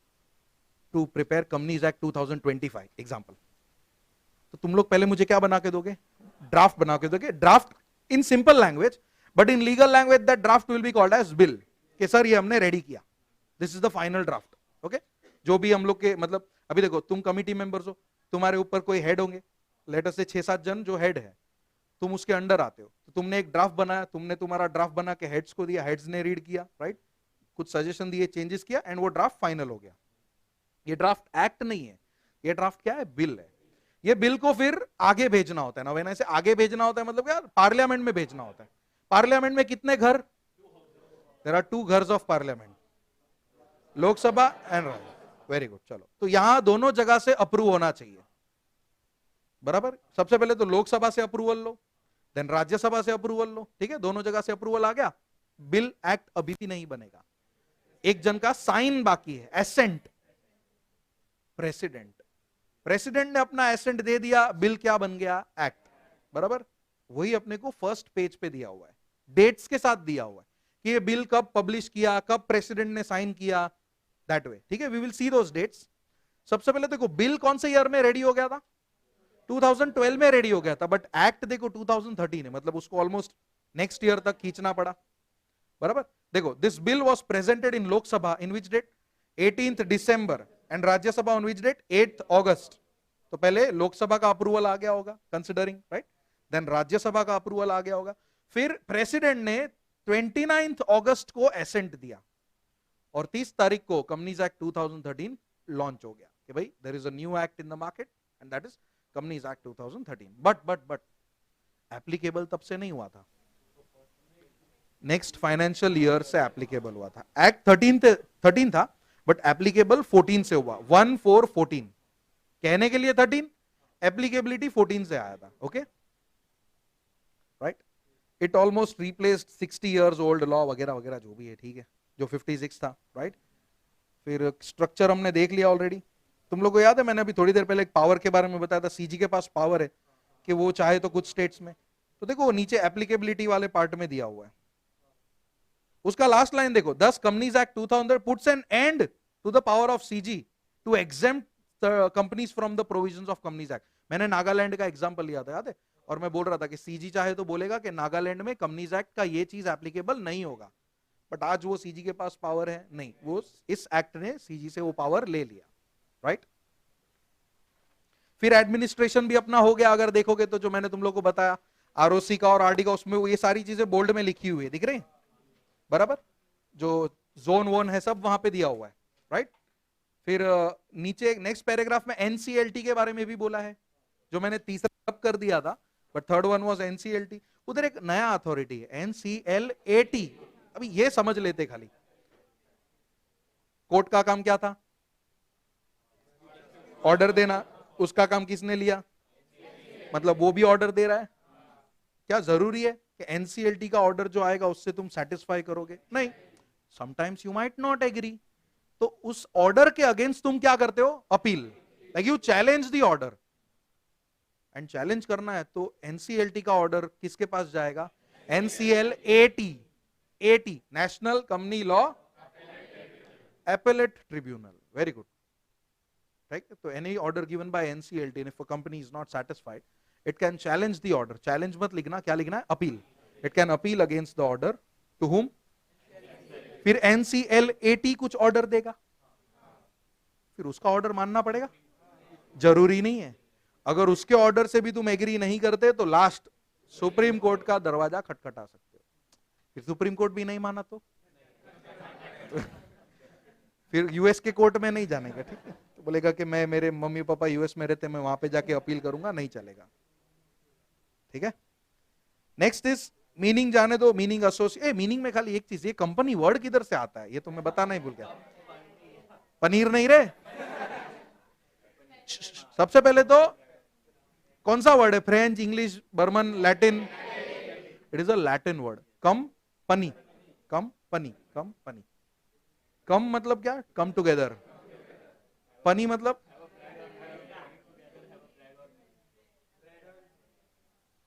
to prepare companies act 2025 example, तो तुम लोग पहले मुझे क्या बना के दोगे? ड्राफ्ट बना के दोगे। Draft in simple language, but in legal language that draft will be called as bill, कि सर ये हमने रेडी किया, this is the final draft. Okay, जो भी हम लोग के मतलब, अभी देखो तुम कमिटी मेंबर्स हो, तुम्हारे ऊपर कोई हेड होंगे, लेट अस से 6-7 जन जो हेड है, तुम उसके अंडर आते हो, तो तुमने एक ड्राफ्ट बनाया, तुमने तुम्हारा ड्राफ्ट बना के हेड्स को दिया, हेड्स ने रीड किया, राइट, कुछ सजेशन दिए, चेंजेस किया, एंड वो ड्राफ्ट फाइनल हो गया। ये ड्राफ्ट एक्ट नहीं है, ये ड्राफ्ट क्या है? बिल है। ये बिल को फिर आगे भेजना होता है ना, वैसे आगे भेजना होता है मतलब क्या? पार्लियामेंट में भेजना होता है। पार्लियामेंट में कितने घर? देयर आर 2 घर्स of parliament, Lok Sabha and Rajya. Very good, चलो, तो यहां दोनों जगह से अप्रूव होना चाहिए, बराबर। सबसे पहले तो लोकसभा से अप्रूवल लो, देन राज्यसभा से अप्रूवल लो, ठीक है? दोनों जगह से अप्रूवल आ गया, बिल एक्ट अभी भी नहीं बनेगा, एक जन का साइन बाकी है, एसेंट, प्रेसिडेंट। प्रेसिडेंट ने अपना एसेंट दे दिया, बिल क्या बन गया? एक्ट, बराबर। वही अपने को फर्स्ट पेज पे दिया हुआ है, डेट्स के साथ दिया हुआ है कि ये बिल कब पब्लिश किया, कब प्रेसिडेंट ने साइन किया, दैट वे, ठीक है? We will see those dates. सबसे पहले देखो बिल कौन से ईयर में रेडी हो गया था? 2012 में रेडी हो गया था, बट एक्ट देखो 2013 है, मतलब उसको ऑलमोस्ट नेक्स्ट ईयर तक खींचना पड़ा, बराबर। देखो this bill was presented in Lok Sabha in which date? 18th December, and Rajya Sabha on which date? 8th August। तो पहले लोकसभा का अप्रूवल आ गया होगा कंसिडरिंग, राइट, देन राज्यसभा का अप्रूवल आ गया होगा, फिर प्रेसिडेंट ने 29th August को एसेंट दिया, और 30 तारीख को कंपनीज एक्ट 2013 लॉन्च हो गया कि भाई there is a new act in the market and that is companies act 2013। But applicable तब से नहीं हुआ था, नेक्स्ट फाइनेंशियल ईयर से एप्लीकेबल हुआ था। एक्ट 13 था, बट एप्लीकेबल 14 से हुआ, 1/4/14। कहने के लिए 13, एप्लीकेबिलिटी 14 से आया था। Okay, right, it almost replaced 60 years old law वगैरह वगैरह जो भी है, ठीक है, जो 56 था, राइट। फिर स्ट्रक्चर हमने देख लिया ऑलरेडी। तुम लोगों को याद है मैंने अभी थोड़ी देर पहले एक पावर के बारे में बताया था, सीजी के पास पावर है कि वो चाहे तो कुछ स्टेट्स में, तो देखो वो नीचे एप्लीकेबिलिटी वाले पार्ट में दिया हुआ है, उसका लास्ट लाइन देखो, 10 companies act 2000 puts an end to the power of CG to exempt companies from the provisions of companies act. मैंने नागालैंड का एग्जांपल लिया था, याद है, और मैं बोल रहा था कि सीजी चाहे तो बोलेगा कि नागालैंड में कंपनीज एक्ट का ये चीज एप्लीकेबल नहीं होगा, बट आज वो सीजी के पास पावर है नहीं, वो इस एक्ट ने सीजी से वो पावर ले लिया, राइट। फिर एडमिनिस्ट्रेशन भी अपना हो गया, अगर देखोगे तो जो मैंने तुम लोग को बताया आरओसी का और आरडी का, उसमें वो ये सारी चीजें बोल्ड में लिखी हुई है, दिख रही है बराबर, जो जोन वोन है सब वहां पे दिया हुआ है, राइट। फिर नीचे नेक्स्ट पैराग्राफ में एनसीएलटी के बारे में भी बोला है, जो मैंने तीसरा कर दिया था, but third one was NCLT. उधर एक नया अथॉरिटी है एनसीएलएटी, अभी ये समझ लेते खाली। कोर्ट का काम क्या था? ऑर्डर देना। उसका काम किसने लिया? मतलब वो भी ऑर्डर दे रहा है। क्या जरूरी है कि एनसीएलटी का ऑर्डर जो आएगा उससे तुम सेटिस्फाई करोगे? नहीं, sometimes you might not agree, तो उस ऑर्डर के अगेंस्ट तुम क्या करते हो? Appeal, like you challenge the order. And challenge करना है तो एनसीएलटी का ऑर्डर किसके पास जाएगा? NCLAT, AT national company law appellate tribunal, very good, right. तो any order given by NCLT if a company is not satisfied, it can challenge the order. Challenge मत लिखना, क्या लिखना है? Appeal. It can appeal against the order to whom? फिर NCLAT कुछ order देगा, फिर उसका ऑर्डर मानना पड़ेगा? जरूरी नहीं है, अगर उसके ऑर्डर से भी तुम एग्री नहीं करते तो लास्ट सुप्रीम कोर्ट का दरवाजा खटखटा सकते हो। फिर सुप्रीम कोर्ट भी नहीं माना तो फिर यूएस के कोर्ट में नहीं जाने का, ठीक है? तो बोलेगा कि मैं, मेरे मम्मी पापा यूएस में रहते, मैं वहां पे जाके अपील करूंगा, नहीं चलेगा, ठीक है। नेक्स्ट इज मीनिंग, जाने दो मीनिंग एसोसिएट। मीनिंग में खाली एक चीज, ये कंपनी वर्ड किधर से आता है ये तो मैं बताना ही भूल गया। पनीर नहीं रे, सबसे पहले तो कौन सा वर्ड है? French, English, German, Latin? It is a Latin word, company. Company, company. Come मतलब क्या? Come together. पनी मतलब?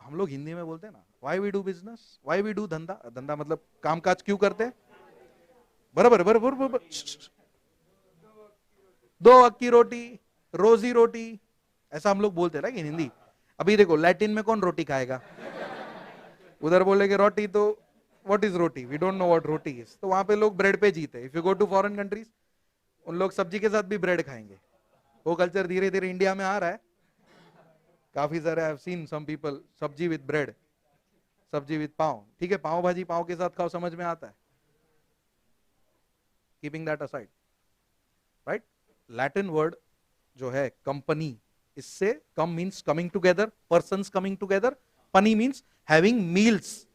हम लोग हिंदी में बोलते हैं ना, why we do business, why we do धंधा। धंधा मतलब कामकाज क्यों करते हैं, बराबर बराबर बराबर। दो अक्की रोटी, रोजी रोटी, ऐसा हम लोग बोलते हैं ना कि हिंदी। अभी देखो लैटिन में कौन रोटी खाएगा? उधर बोलेंगे रोटी, तो what is roti? We don't know what roti is. तो वहां पे लोग ब्रेड पे जीते। If you go to foreign countries, उन लोग सब्जी के साथ भी ब्रेड खाएंगे। वो कल्चर धीरे धीरे इंडिया में आ रहा है, काफी सारे I have seen some people sabzi with bread, sabzi with pav, ठीक है, पाव भाजी पाव के साथ खाओ, समझ में आता है। Keeping that aside, right. Latin word जो है कंपनी, इससे come means coming together, persons coming together. पनी means having meals,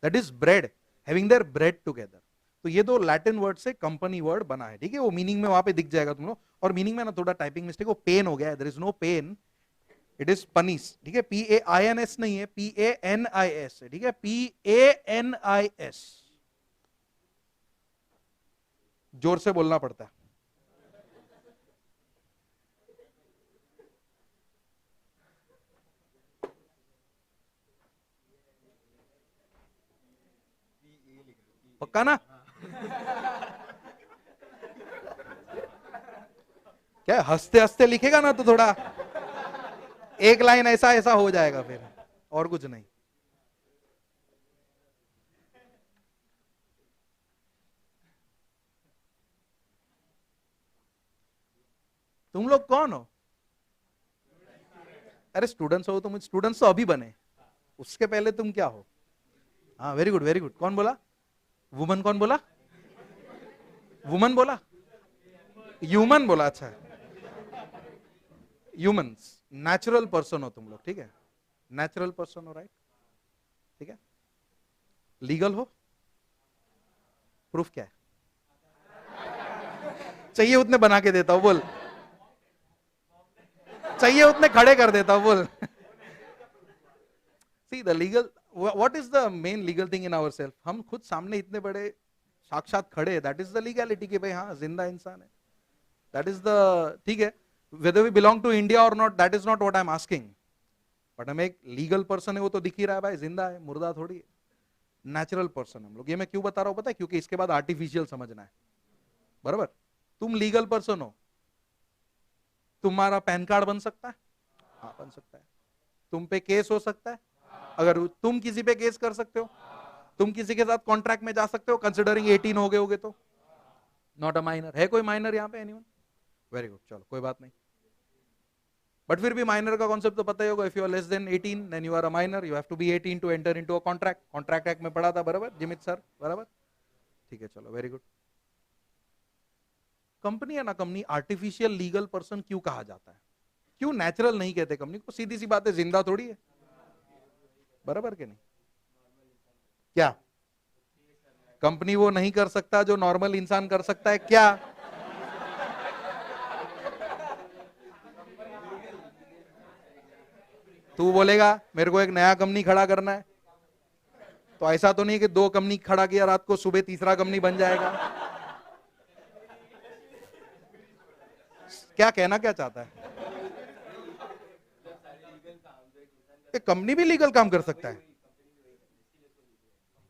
that is bread, having their bread together. तो ये दो लैटिन वर्ड से कंपनी वर्ड बना है, ठीक है। वो मीनिंग में वहां पे दिख जाएगा तुम लोग। और मीनिंग में ना थोड़ा टाइपिंग मिस्टेक, वो पेन हो गया है, there is no pain, it is पनीस, ठीक है। PAINS नहीं है, PANIS है, ठीक है, PANIS। जोर से बोलना पड़ता है। पक्का ना? क्या हंसते हंसते लिखेगा ना तो थोड़ा एक लाइन ऐसा ऐसा हो जाएगा, फिर और कुछ नहीं। तुम लोग कौन हो? अरे स्टूडेंट्स हो तुम, स्टूडेंट्स तो अभी बने, उसके पहले तुम क्या हो? हाँ वेरी गुड वेरी गुड। कौन बोला? वुमन? कौन बोला? वुमन बोला? ह्यूमन बोला? अच्छा, ह्यूमंस। नेचुरल पर्सन हो तुम लोग, ठीक है, नेचुरल पर्सन हो, राइट, ठीक है। लीगल हो? प्रूफ क्या है? चाहिए उतने बना के देता हूं, बोल। चाहिए उतने खड़े कर देता हूं, बोल। See the legal, what is the main legal thing in our self? हम खुद सामने इतने बड़े साक्षात खड़े, दैट इज द लीगैलिटी कि भाई हाँ जिंदा इंसान है, दैट इज द, ठीक है। Whether we belong to India और not, that is not what I am asking, but हम एक लीगल पर्सन है, वो तो दिख ही रहा है भाई, जिंदा है, मुर्दा थोड़ी है। नेचुरल पर्सन हम लोग। ये मैं क्यों बता रहा हूं पता है? क्योंकि इसके बाद आर्टिफिशियल समझना है, बराबर। तुम लीगल पर्सन हो, तुम्हारा पैन कार्ड बन सकता है? हाँ बन सकता है। तुम पे केस हो सकता है? अगर तुम किसी पे केस कर सकते हो, तुम किसी के साथ कॉन्ट्रैक्ट में जा सकते हो कंसिडरिंग 18 हो गए होगे तो। नॉट अ माइनर है? कोई माइनर यहाँ पे? एनीवन? वेरी गुड, चलो कोई बात नहीं। बट फिर भी माइनर का कॉन्सेप्ट तो पता ही होगा. If you are less than 18 then you are a minor. You have to be 18 to enter into a contract. Contract act में पढ़ा था बराबर जिमित सर, बराबर. ठीक है, चलो, वेरी गुड. कंपनी है ना, कंपनी आर्टिफिशियल लीगल पर्सन क्यों कहा जाता है? क्यों नेचुरल नहीं कहते कंपनी को? सीधी सी बात है, जिंदा थोड़ी है, बराबर के नहीं? क्या कंपनी वो नहीं कर सकता जो नॉर्मल इंसान कर सकता है क्या? तू बोलेगा मेरे को एक नया कंपनी खड़ा करना है, तो ऐसा तो नहीं कि 2 कंपनी खड़ा किया रात को, सुबह तीसरा कंपनी बन जाएगा. क्या कहना क्या चाहता है? एक कंपनी भी लीगल काम कर सकता है?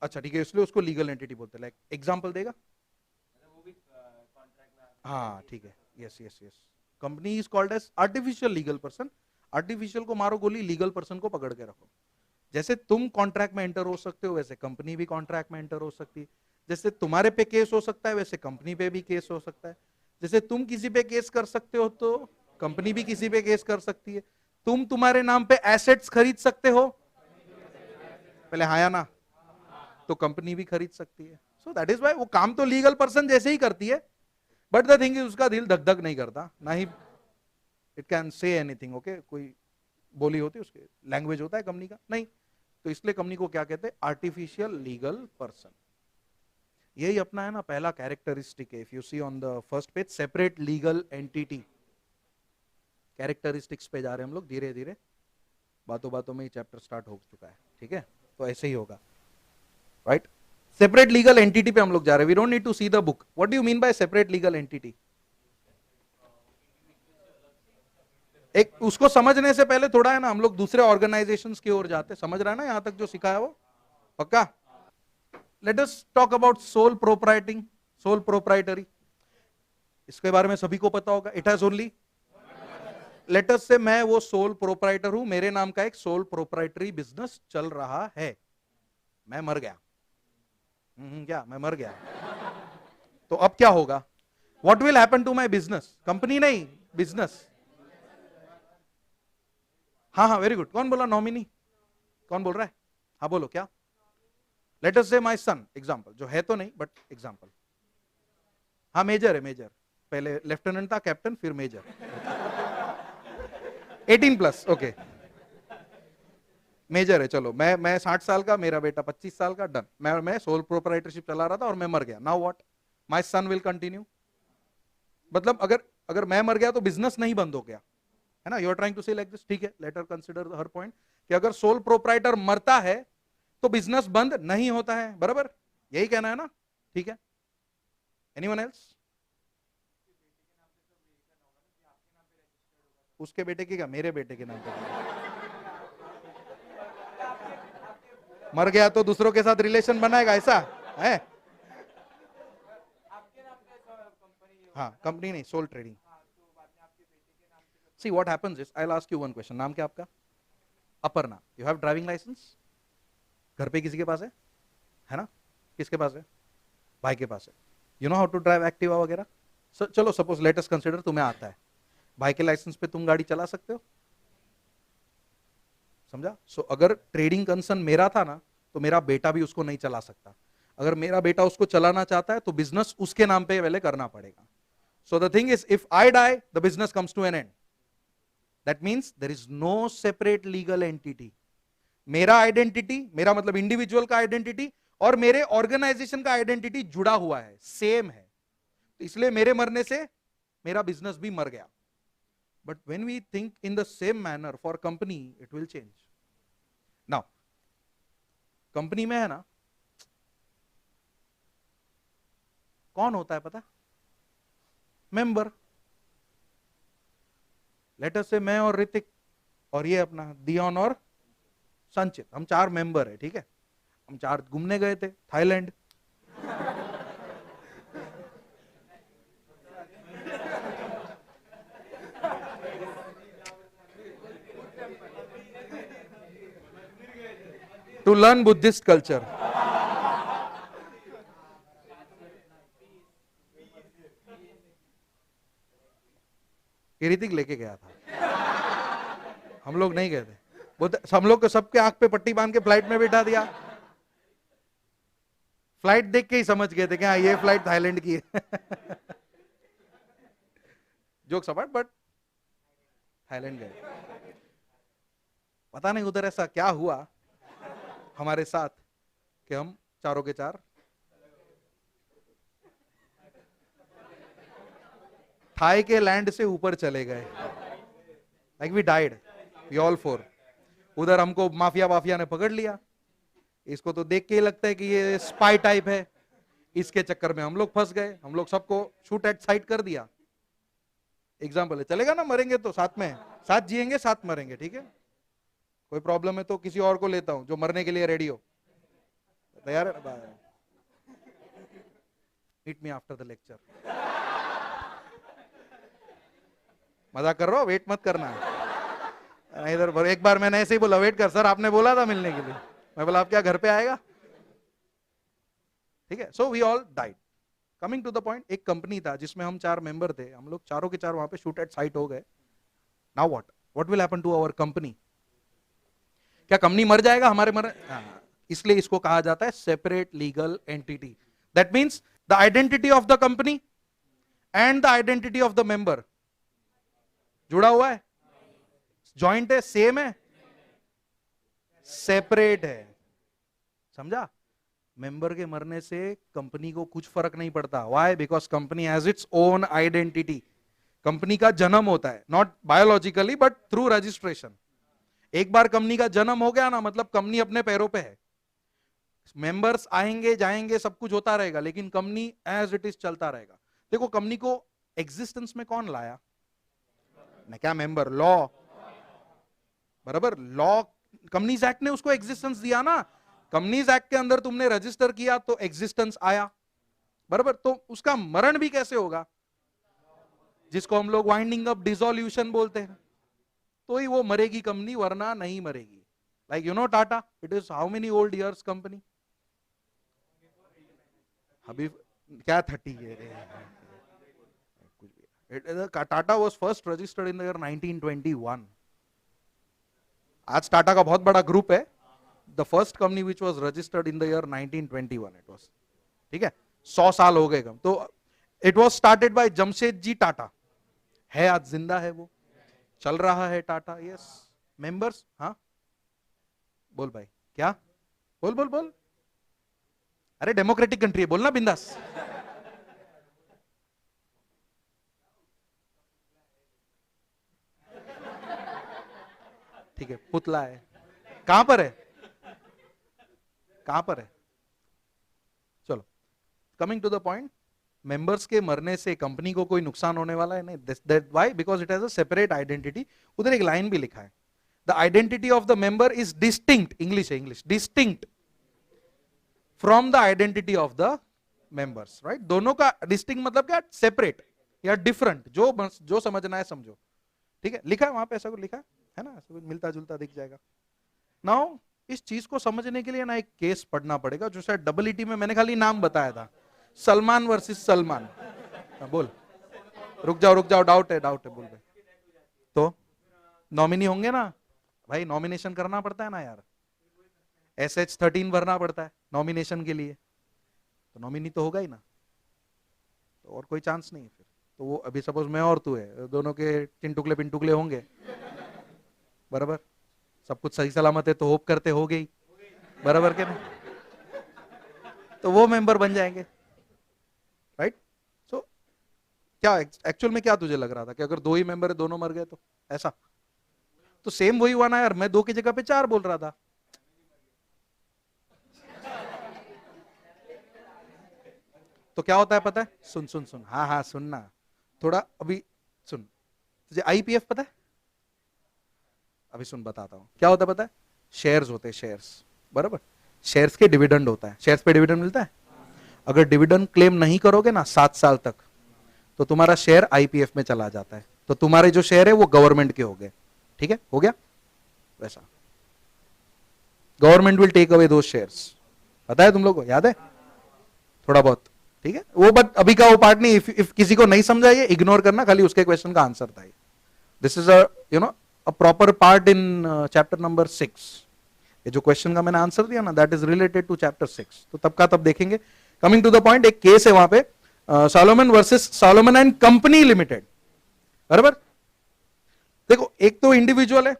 अच्छा ठीक है, इसलिए उसको लीगल एंटिटी बोलते हैं. लाइक एग्जांपल देगा? हाँ ठीक है, yes yes yes. Company is called as artificial legal person. Artificial को मारो गोली, लीगल पर्सन को पकड़ के रखो. जैसे तुम कॉन्ट्रैक्ट में एंटर हो सकते हो, वैसे कंपनी भी कॉन्ट्रैक्ट में एंटर हो सकती है. जैसे तुम्हारे पे केस हो सकता है, वैसे कंपनी पे भी केस हो सकता है. जैसे तुम किसी पे केस कर सकते हो, तो कंपनी भी किसी पे केस कर सकती है. तुम तुम्हारे नाम पे एसेट्स खरीद सकते हो, पहले हाँ या ना? तो कंपनी भी खरीद सकती है. सो दैट इज वाई वो काम तो लीगल पर्सन जैसे ही करती है, बट द थिंग इज उसका दिल धक धक नहीं करता, ना ही it can say anything. Okay, कोई बोली होती है, उसके लैंग्वेज होता है कंपनी का नहीं. तो इसलिए कंपनी को क्या कहते हैं? Artificial legal person. यही अपना है ना पहला कैरेक्टरिस्टिक है. If you see on the first page, separate legal entity. Characteristics पे जा रहे हैं हम लोग धीरे धीरे, बातों बातों में ही चैप्टर स्टार्ट हो चुका है. ठीक है, तो ऐसे ही होगा, राइट? सेपरेट लीगल एंटिटी पे हम लोग जा रहे हैं. We don't need to see the book. What do you mean by separate legal entity? एक उसको समझने से पहले थोड़ा है ना हम लोग दूसरे ऑर्गेनाइजेशंस की ओर जाते. समझ रहा है ना यहां तक जो सिखाया वो? पक्का? Let us talk about sole proprietorship. Sole proprietary, इसके बारे में सभी को पता होगा. It has only, let us say मैं वो सोल प्रोप्राइटर हूं, मेरे नाम का एक सोल प्रोप्राइटरी बिजनेस चल रहा है. मैं मर गया. क्या मैं मर गया? तो अब क्या होगा? What will happen to my business? Company नहीं, बिजनेस. हाँ हाँ, वेरी गुड. कौन बोला नॉमिनी? कौन बोल रहा है? हाँ बोलो क्या? लेट अस से माय सन, एग्जांपल, जो है तो नहीं बट एग्जांपल. हाँ मेजर है, मेजर. पहले लेफ्टिनेंट था, कैप्टन, फिर मेजर. 18 plus, okay. मेजर है. चलो, मैं 60 साल का, मेरा बेटा 25 साल का, डन. मैं सोल प्रोप्राइटरशिप चला रहा था और मैं मर गया. Now what? My son will continue. मतलब अगर अगर मैं मर गया तो बिजनेस नहीं बंद हो गया, है ना? यू आर ट्राइंग टू से लाइक दिस. ठीक है, लेट अस कंसीडर हर पॉइंट कि अगर सोल प्रोप्राइटर मरता है तो बिजनेस बंद नहीं होता है, बराबर? यही कहना है ना? ठीक है. Anyone else? उसके बेटे की क्या, मेरे बेटे के नाम पे? मर गया तो दूसरों के साथ रिलेशन बनाएगा, ऐसा है? हाँ, कंपनी नहीं, sole trading. See what happens is, I will ask you one question. नाम क्या आपका? Aparna. You have driving licence? घर पे किसी के पास है ना? किसके पास है? भाई के पास है. You know how to drive Activa वगैरह? चलो सपोज लेट अस कंसीडर तुम्हें आता है. भाई के लाइसेंस पे तुम गाड़ी चला सकते हो? समझा? सो अगर ट्रेडिंग कंसर्न मेरा था ना, तो मेरा बेटा भी उसको नहीं चला सकता. अगर मेरा बेटा उसको चलाना चाहता है तो बिजनेस उसके नाम पे पहले करना पड़ेगा. So the thing is, if I die the business comes to an end. That means there is no separate legal entity. मेरा आइडेंटिटी, मेरा मतलब इंडिविजुअल का आइडेंटिटी, और मेरे ऑर्गेनाइजेशन का आइडेंटिटी जुड़ा हुआ है, सेम है. तो इसलिए मेरे मरने से मेरा बिजनेस भी मर गया. But when we think in the same manner for company, it will change. Now company में है ना, कौन होता है पता? मेंबर. लेट अस से मैं और ऋतिक और ये अपना दियोन और संचित, हम 4 मेंबर है. ठीक है, हम 4 घूमने गए थे Thailand. To learn Buddhist culture. Hrithik लेके गया था. हम लोग नहीं गए थे, हम लोग को सबके आंख पे पट्टी बांध के फ्लाइट में बिठा दिया। फ्लाइट देख के ही समझ गए थे कि हाँ ये फ्लाइट थाईलैंड की है। जोक्स अपार्ट, बट थाईलैंड गए। पता नहीं उधर ऐसा क्या हुआ हमारे साथ कि हम चारों के चार थाई के लैंड से ऊपर चले गए। Like we died, we all four. उधर हमको माफिया ने पकड़ लिया। इसको तो देख के ही लगता है कि ये स्पाई टाइप है। इसके चक्कर में हम लोग फंस गए। हम लोग सबको शूट एट साइट कर दिया। एग्जाम्पल है, चलेगा ना? मरेंगे तो साथ में, साथ जिएंगे साथ मरेंगे, ठीक है? कोई प्रॉब्लम है तो किसी और को लेता हूं जो मरने के लिए रेडी हो। तैयार है? Meet me after the lecture. मजाक कर रहा हो, वेट मत करना। इधर एक बार मैंने ऐसे ही बोला, वेट कर सर, आपने बोला था मिलने के लिए। मैं बोला आप क्या घर पे आएगा? ठीक है। So we all died. Coming to the point, एक कंपनी था जिसमें हम 4 मेंबर थे। हम लोग चारों के चार वहां पे शूट एट साइट हो गए। Now what will happen to our company? क्या कंपनी मर जाएगा हमारे इसलिए इसको कहा जाता है separate legal entity. That means the identity of the company and the identity of the member जुड़ा हुआ है, जॉइंट है, सेम है, सेपरेट है। समझा? मेंबर के मरने से कंपनी को कुछ फर्क नहीं पड़ता। Why? Because company has its own identity. Company का जन्म होता है, not biologically but through registration. एक बार कंपनी का जन्म हो गया ना, मतलब कंपनी अपने पैरों पे है। मेंबर्स आएंगे जाएंगे, सब कुछ होता रहेगा, लेकिन कंपनी एज इट इज चलता रहेगा। देखो, कंपनी को एग्जिस्टेंस में कौन लाया? न क्या मेंबर? लॉ। बराबर, लॉ, कंपनीज एक्ट ने उसको एग्जिस्टेंस दिया ना। कंपनीज एक्ट के अंदर तुमने रजिस्टर किया तो एग्जिस्टेंस आया। बराबर, तो उसका मरण भी कैसे होगा? जिसको हम लोग वाइंडिंग अप, डिसोल्यूशन बोलते हैं। तो ही वो मरेगी कंपनी, वरना नहीं मरेगी। Like you know Tata, it is how many old years company? अभी क्या 30 है? Tata was first registered in the year 1921। आज टाटा का बहुत बड़ा ग्रुप है। The first company which was registered in the year 1921 it was. ठीक है, 100 साल हो गए कम। तो it was started by Jamshed ji Tata. है, आज जिंदा है वो, चल रहा है टाटा। Yes, members. हाँ बोल भाई, क्या? बोल बोल बोल। अरे डेमोक्रेटिक कंट्री है, बोलना बिंदास। ठीक है, पुतला है। कहां पर है? कहां पर है? चलो, coming to the point, members के मरने से कंपनी को कोई नुकसान होने वाला है नहीं। That why? Because it has a separate identity. उधर एक लाइन भी लिखा है, the identity of the member is distinct. English है, English. Distinct from the identity of the members. Right? दोनों का डिस्टिंक्ट मतलब क्या? सेपरेट या डिफरेंट, जो समझना है समझो। ठीक है, लिखा है वहां पे, ऐसा कुछ लिखा है ना, ऐसा कुछ मिलता जुलता दिख जाएगा। नाउ इस चीज को समझने के लिए ना एक केस पढ़ना पड़ेगा, जो शायद डबल में मैंने खाली नाम बताया था, सलमान वर्सेस सलमान। बोल, रुक जाओ, डाउट है बोल भाई। तो नॉमिनी होंगे ना भाई, नॉमिनेशन करना पड़ता है ना यार। SH13 भरना पड़ता है नॉमिनेशन के लिए, तो नॉमिनी तो होगा ही ना, तो और कोई चांस नहीं है फिर। तो वो अभी सपोज मैं और तू है, दोनों के चिंटुकले पिंटुकले होंगे। बराबर, सब कुछ सही सलामत है तो होप करते हो गई। बराबर के नहीं? तो वो मेंबर बन जाएंगे। राइट? सो क्या एक्चुअल में क्या तुझे लग रहा था कि अगर 2 ही मेंबर है, दोनों मर गए तो ऐसा? तो सेम वही हुआ ना यार, मैं 2 की जगह पे 4 बोल रहा था। तो क्या होता है पता है? सुन, हाँ सुनना थोड़ा, अभी सुन। तुझे IPF पता है? अभी सुन, बताता हूं क्या होता है पता है? शेयर्स होते हैं, शेयर्स। बराबर, शेयर्स के डिविडेंड होता है। शेयर्स पे डिविडेंड मिलता है। अगर डिविडेंड क्लेम नहीं करोगे ना 7 साल तक, तो तुम्हारा शेयर IPF में चला जाता है। तो तुम्हारे जो शेयर है वो गवर्नमेंट के हो गए। ठीक है, हो गया वैसा। गवर्नमेंट विल टेक अवे दो शेयर्स। पता है तुम लोग को? याद है थोड़ा बहुत? ठीक है, वो बट अभी का वो पार्ट नहीं। इफ किसी को नहीं समझा, ये इग्नोर करना, खाली उसके क्वेश्चन का आंसर था। This is a a proper part in chapter number 6. ये जो क्वेश्चन का मैंने आंसर दिया ना, that is related to chapter 6. तो तब का तब देखेंगे. कमिंग टू द पॉइंट, एक केस है वहां पे, Salomon versus Salomon and company limited. बराबर. देखो, एक तो इंडिविजुअल है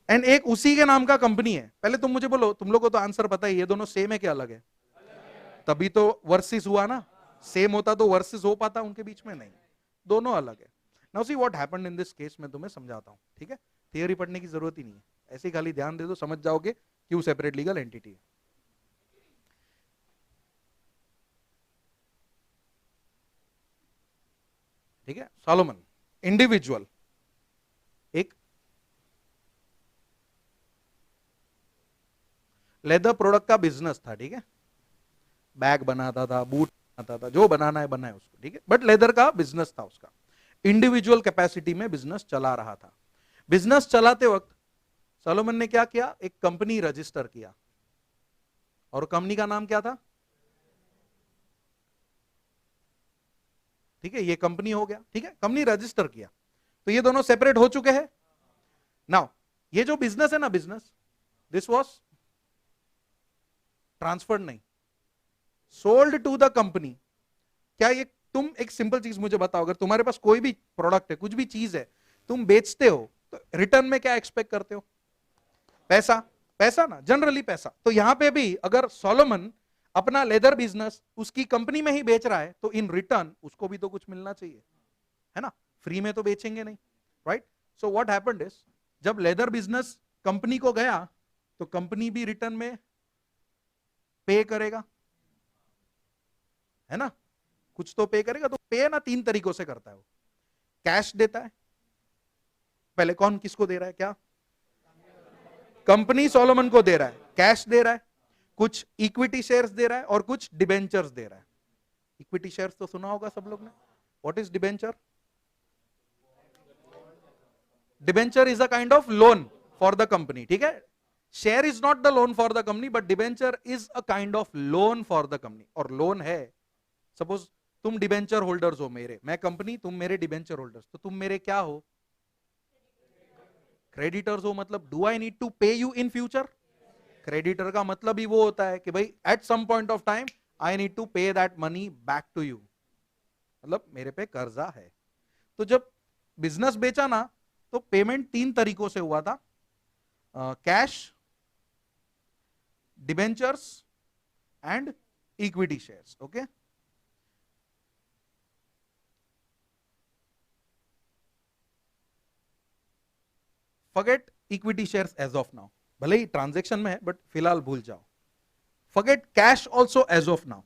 एंड एक उसी के नाम का कंपनी है. पहले तुम मुझे बोलो, तुम लोग को तो आंसर पता ही, ये दोनों सेम है क्या अलग है? तभी तो वर्सेस हुआ ना. सेम होता तो वर्सेस हो पाता उनके बीच में? नहीं, दोनों अलग है. Now see what happened in this case, मैं तुम्हें समझाता हूं. ठीक है, थियरी पढ़ने की जरूरत ही नहीं है, ऐसे ही खाली ध्यान दे दो, समझ जाओगे क्यों सेपरेट लीगल एंटिटी है. ठीक है, सॉलोमन इंडिविजुअल, एक लेदर प्रोडक्ट का बिजनेस था. ठीक है, बैग बनाता था, बूट बनाता था, जो बनाना है बनाए उसको. ठीक है, बट लेदर का बिजनेस था उसका. इंडिविजुअल कैपेसिटी में बिजनेस चला रहा था. बिजनेस चलाते वक्त सॉलोमन ने क्या किया, एक कंपनी रजिस्टर किया. और कंपनी का नाम क्या था? ठीक है, ये कंपनी हो गया. ठीक है, कंपनी रजिस्टर किया. तो ये दोनों सेपरेट हो चुके हैं. नाउ ये जो बिजनेस है ना, बिजनेस, दिस वाज ट्रांसफर्ड नहीं, सोल्ड टू द कंपनी. क्या ये, तुम एक सिंपल चीज मुझे बताओ, अगर तुम्हारे पास कोई भी प्रोडक्ट है, कुछ भी चीज है, तुम बेचते हो, तो रिटर्न में क्या एक्सपेक्ट करते हो? पैसा. पैसा ना, जनरली पैसा. तो यहां पे भी अगर सॉलोमन अपना लेदर बिजनेस उसकी कंपनी में ही बेच रहा है, तो इन रिटर्न उसको भी तो कुछ मिलना चाहिए, है ना? फ्री में तो बेचेंगे नहीं, right? So what happened is, जब लेदर बिजनेस कंपनी को गया, तो कंपनी भी रिटर्न में पे करेगा, है ना? कुछ तो पे करेगा. तो पे ना 3 तरीकों से करता है वो. कैश देता है. पहले कौन किसको दे रहा है? क्या कंपनी सॉलोमन को दे रहा है, कैश दे रहा है. कुछ इक्विटी शेयर्स दे रहा है और कुछ डिबेंचर्स दे रहा है. इक्विटी शेयर्स तो सुना होगा सब लोग ने. What is debenture? Debenture is a kind of loan for the company. ठीक है, share is not the loan for the company, but debenture is a kind of loan for the company. और loan है, suppose तुम debenture holders हो मेरे, मैं company, तुम मेरे डिबेंचर होल्डर्स, तो तुम मेरे क्या हो? क्रेडिटर्स हो. मतलब do I need to pay you in future? Creditor का मतलब ही वो होता है कि भाई at some point of time I need to pay that money back to you. मतलब मेरे पे कर्जा है. तो जब बिजनेस बेचा ना, तो पेमेंट 3 तरीकों से हुआ था. Cash, debentures and equity shares. Okay, forget equity shares as of now. भले ही ट्रांजैक्शन में है, बट फिलहाल भूल जाओ. Forget cash also as of now.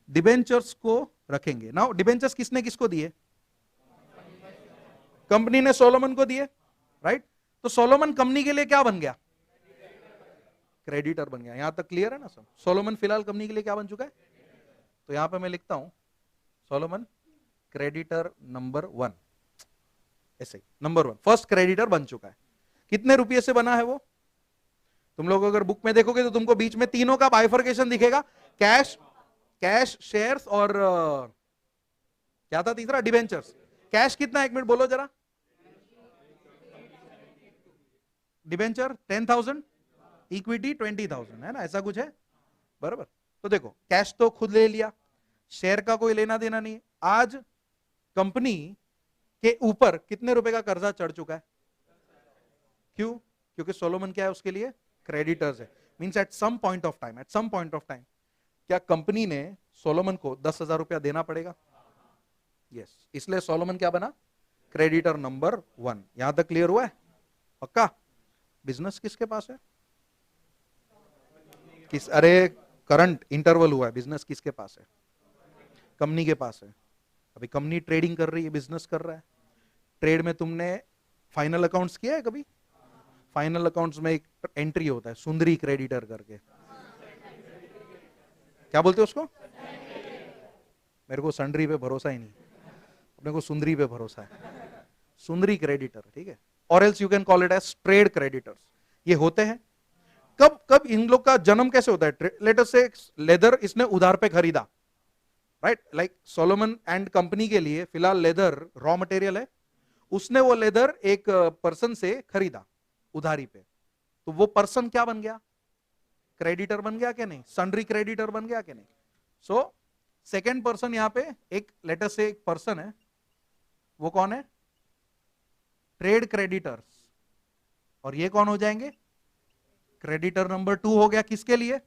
Debentures को रखेंगे. नाउ डिबेंचर्स किसने किसको दिए? कंपनी ने सोलोमन को दिए, राइट? तो सोलोमन कंपनी के लिए क्या बन गया? क्रेडिटर बन गया. यहां तक क्लियर है ना सब? सोलोमन फिलहाल कंपनी के लिए क्या बन चुका है? तो यहां पे मैं लिखता हूं सोलोमन क्रेडिटर नंबर 1. ऐसे नंबर 1 फर्स्ट क्रेडिटर बन चुका है. कितने रुपये से बना है वो? तुम लोग अगर बुक में देखोगे तो तुमको बीच में तीनों का बाइफर्केशन दिखेगा. कैश, कैश, शेयर्स और क्या था तीसरा? डिबेंचर्स. कैश कितना, 1 मिनट बोलो जरा. डिबेंचर 10,000, इक्विटी 20,000, है ना? ऐसा कुछ है, बराबर. तो देखो, कैश तो खुद ले लिया, शेयर का कोई लेना देना नहीं है. आज कंपनी के ऊपर कितने रुपए का कर्जा चढ़ चुका है? क्यों? क्योंकि सोलोमन क्या है उसके लिए? क्रेडिटर्स है. Means at some point of time, at some point of time क्या कंपनी ने सोलोमन को 10,000 रुपया देना पड़ेगा? यस. इसलिए सोलोमन क्या बना? Creditor number 1. यहां तक क्लियर हुआ है? पक्का? बिजनेस किसके पास है? किस, अरे करंट इंटरवल हुआ है, बिजनेस किसके पास है? कंपनी के पास है. अभी कंपनी ट्रेडिंग कर रही है, बिजनेस कर रहा है. ट्रेड में तुमने फाइनल अकाउंट्स किया है कभी? फाइनल अकाउंट्स में एक एंट्री होता है सुंदरी क्रेडिटर करके. क्या बोलते हो उसको? मेरे को सन्ड्री पे भरोसा ही नहीं, अपने को सुंदरी पे भरोसा है. सुंदरी क्रेडिटर, ठीक है? और else you can call it as trade creditors. ये होते हैं. कब कब इन लोग का जन्म कैसे होता है? लेट अस से लेदर इसने उधार पे खरीदा, right? Like Solomon and company के लिए फिलहाल लेदर रॉ मटेरियल है, उसने वो लेदर एक पर्सन से खरीदा उधारी पे, तो वो पर्सन क्या बन गया? क्रेडिटर बन गया कि नहीं? सन्ड्री क्रेडिटर बन गया कि नहीं? सो सेकेंड पर्सन यहां पे एक लेटर से एक पर्सन है, वो कौन है? Trade creditors. और ये कौन हो जाएंगे? क्रेडिटर नंबर 2 हो गया। किसके लिए?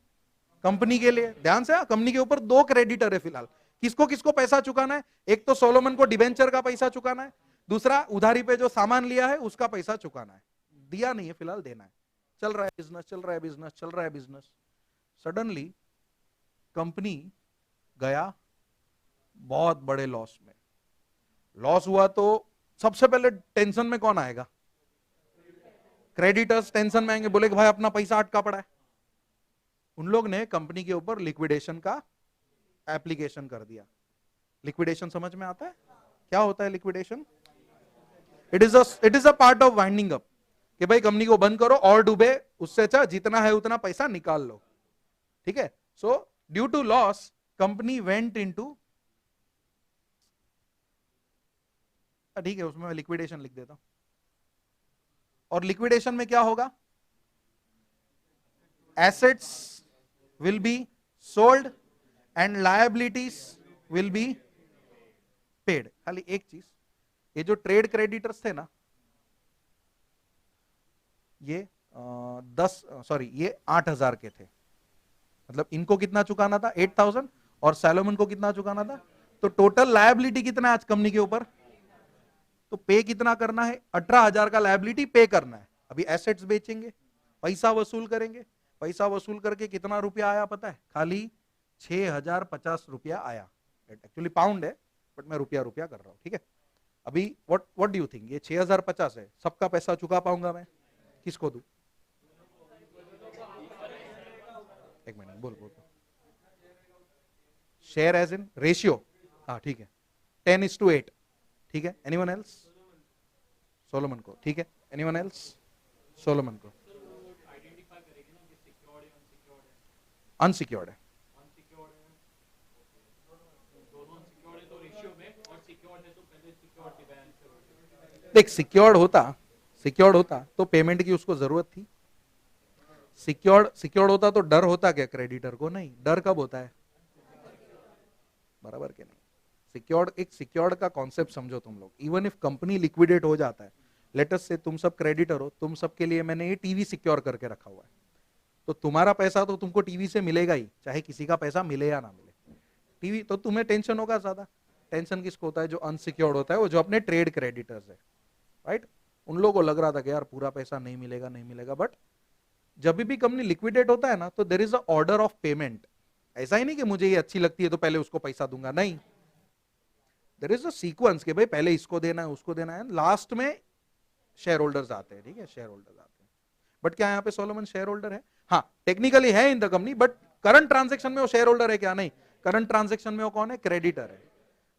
कंपनी के लिए। ध्यान से, कंपनी के ऊपर 2 क्रेडिटर है फिलहाल। किसको किसको पैसा चुकाना है? एक तो सोलोमन को डिबेंचर का पैसा चुकाना है, दूसरा उधारी पे जो सामान लिया है उसका पैसा चुकाना है। दिया नहीं है फिलहाल, देना है। चल रहा है बिजनेस, चल रहा है बिजनेस, चल रहा है बिजनेस। सडनली कंपनी गया बहुत बड़े लॉस में। लॉस हुआ तो सबसे पहले टेंशन में कौन आएगा? क्रेडिटर्स टेंशन में आएंगे, बोले कि भाई अपना पैसा अटका पड़ा है। उन लोग ने कंपनी के ऊपर लिक्विडेशन का एप्लीकेशन कर दिया। लिक्विडेशन समझ में आता है? क्या होता है liquidation? It is a part of winding up, कि भाई कंपनी को बंद करो और डूबे, उससे अच्छा जितना है उतना पैसा निकाल लो। ठीक है? So due to loss company went into, ठीक है उसमें मैं लिक्विडेशन लिख देता हूं। और लिक्विडेशन में क्या होगा? Assets will be sold and liabilities will be paid. खाली एक चीज, ये जो ट्रेड क्रेडिटर्स थे ना, ये 8,000 के थे। मतलब इनको कितना चुकाना था? 8,000। और सैलोमन को कितना चुकाना था? तो टोटल लायबिलिटी कितना है आज कंपनी के ऊपर? तो पे कितना करना है? 18,000 का लायबिलिटी पे करना है। अभी एसेट्स बेचेंगे, पैसा वसूल करेंगे। पैसा वसूल करके कितना रुपया आया पता है? खाली 6,050 रुपया आया। एक्चुअली पाउंड है, बट मैं रुपया रुपया कर रहा हूं। ठीक है? अभी व्हाट डू यू थिंक, ये 6,050 है, सबका पैसा चुका पाऊंगा मैं? किसको दूं? एक मिनट, बोल। Share as in ratio? हाँ ठीक है, 10:8। ठीक है, एनीवन एल्स? सोलोमन को। ठीक है, एनीवन एल्स? सोलोमन को। अनसिक्योर्ड है। देख, सिक्योर्ड होता तो पेमेंट की उसको जरूरत थी। सिक्योर्ड होता तो डर होता क्या क्रेडिटर को? नहीं। डर कब होता है? बराबर के नहीं? सिक्योर्ड का कॉन्सेप्ट समझो तुम लोग। इवन इफ कंपनी लिक्विडेट हो जाता है, लेट अस से तुम सब क्रेडिटर हो, तुम सब के लिए मैंने ये टीवी सिक्योर करके रखा हुआ है, तो तुम्हारा पैसा तो तुमको टीवी से मिलेगा ही, चाहे किसी का पैसा मिले या ना मिले। टीवी तो तुम्हें टेंशन होगा ज्यादा। टेंशन किसको होता है? जो अनसिक्योर्ड होता है, वो जो अपने ट्रेड क्रेडिटर्स है, राइट? उन लोगों को लग रहा था कि यार पूरा पैसा नहीं मिलेगा, बट जब भी कंपनी लिक्विडेट होता है ना, तो there is a order of payment. ऐसा ही नहीं कि मुझे ये अच्छी लगती है तो पहले उसको पैसा दूंगा, नहीं। देयर इज अ सीक्वेंस कि भाई पहले इसको देना है, उसको देना है, लास्ट में शेयर होल्डर्स आते हैं। ठीक है, शेयर होल्डर्स आते हैं। बट क्या यहाँ पे सोलोमन शेयर होल्डर है? हाँ, टेक्निकली है इन the company, but current transaction में वो शेयर होल्डर है क्या? नहीं। करंट ट्रांजेक्शन में वो कौन है? क्रेडिटर है।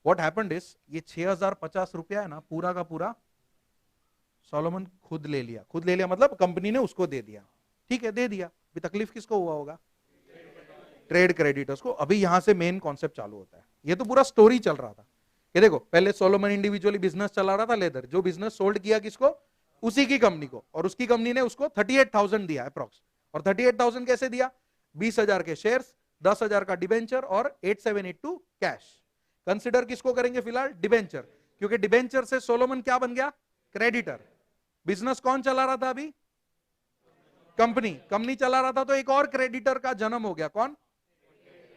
व्हाट हैपेंड इज, ये 6,050 रुपया है ना, पूरा का पूरा सोलोमन खुद ले लिया मतलब कंपनी ने उसको दे दिया। ठीक है, दे दिया। अभी तकलीफ किसको हुआ होगा? ट्रेड क्रेडिटर्स को। अभी यहां से मेन कॉन्सेप्ट चालू होता है। ये तो पूरा स्टोरी चल रहा था कि देखो, पहले सोलोमन इंडिविजुअली बिजनेस चला रहा था लेदर, जो बिजनेस सोल्ड किया किसको? उसी की कंपनी को, और उसकी कंपनी ने उसको 38,000 दिया अप्रॉक्स। और 38,000 कैसे दिया? 20,000 के शेयर्स, 10,000 का डिबेंचर और 8,782 कैश। कंसिडर किसको करेंगे फिलहाल? डिबेंचर, क्योंकि डिबेंचर से सोलोमन क्या बन गया? क्रेडिटर। बिजनेस कौन चला रहा था अभी? कंपनी चला रहा था, तो एक और क्रेडिटर का जन्म हो गया। कौन?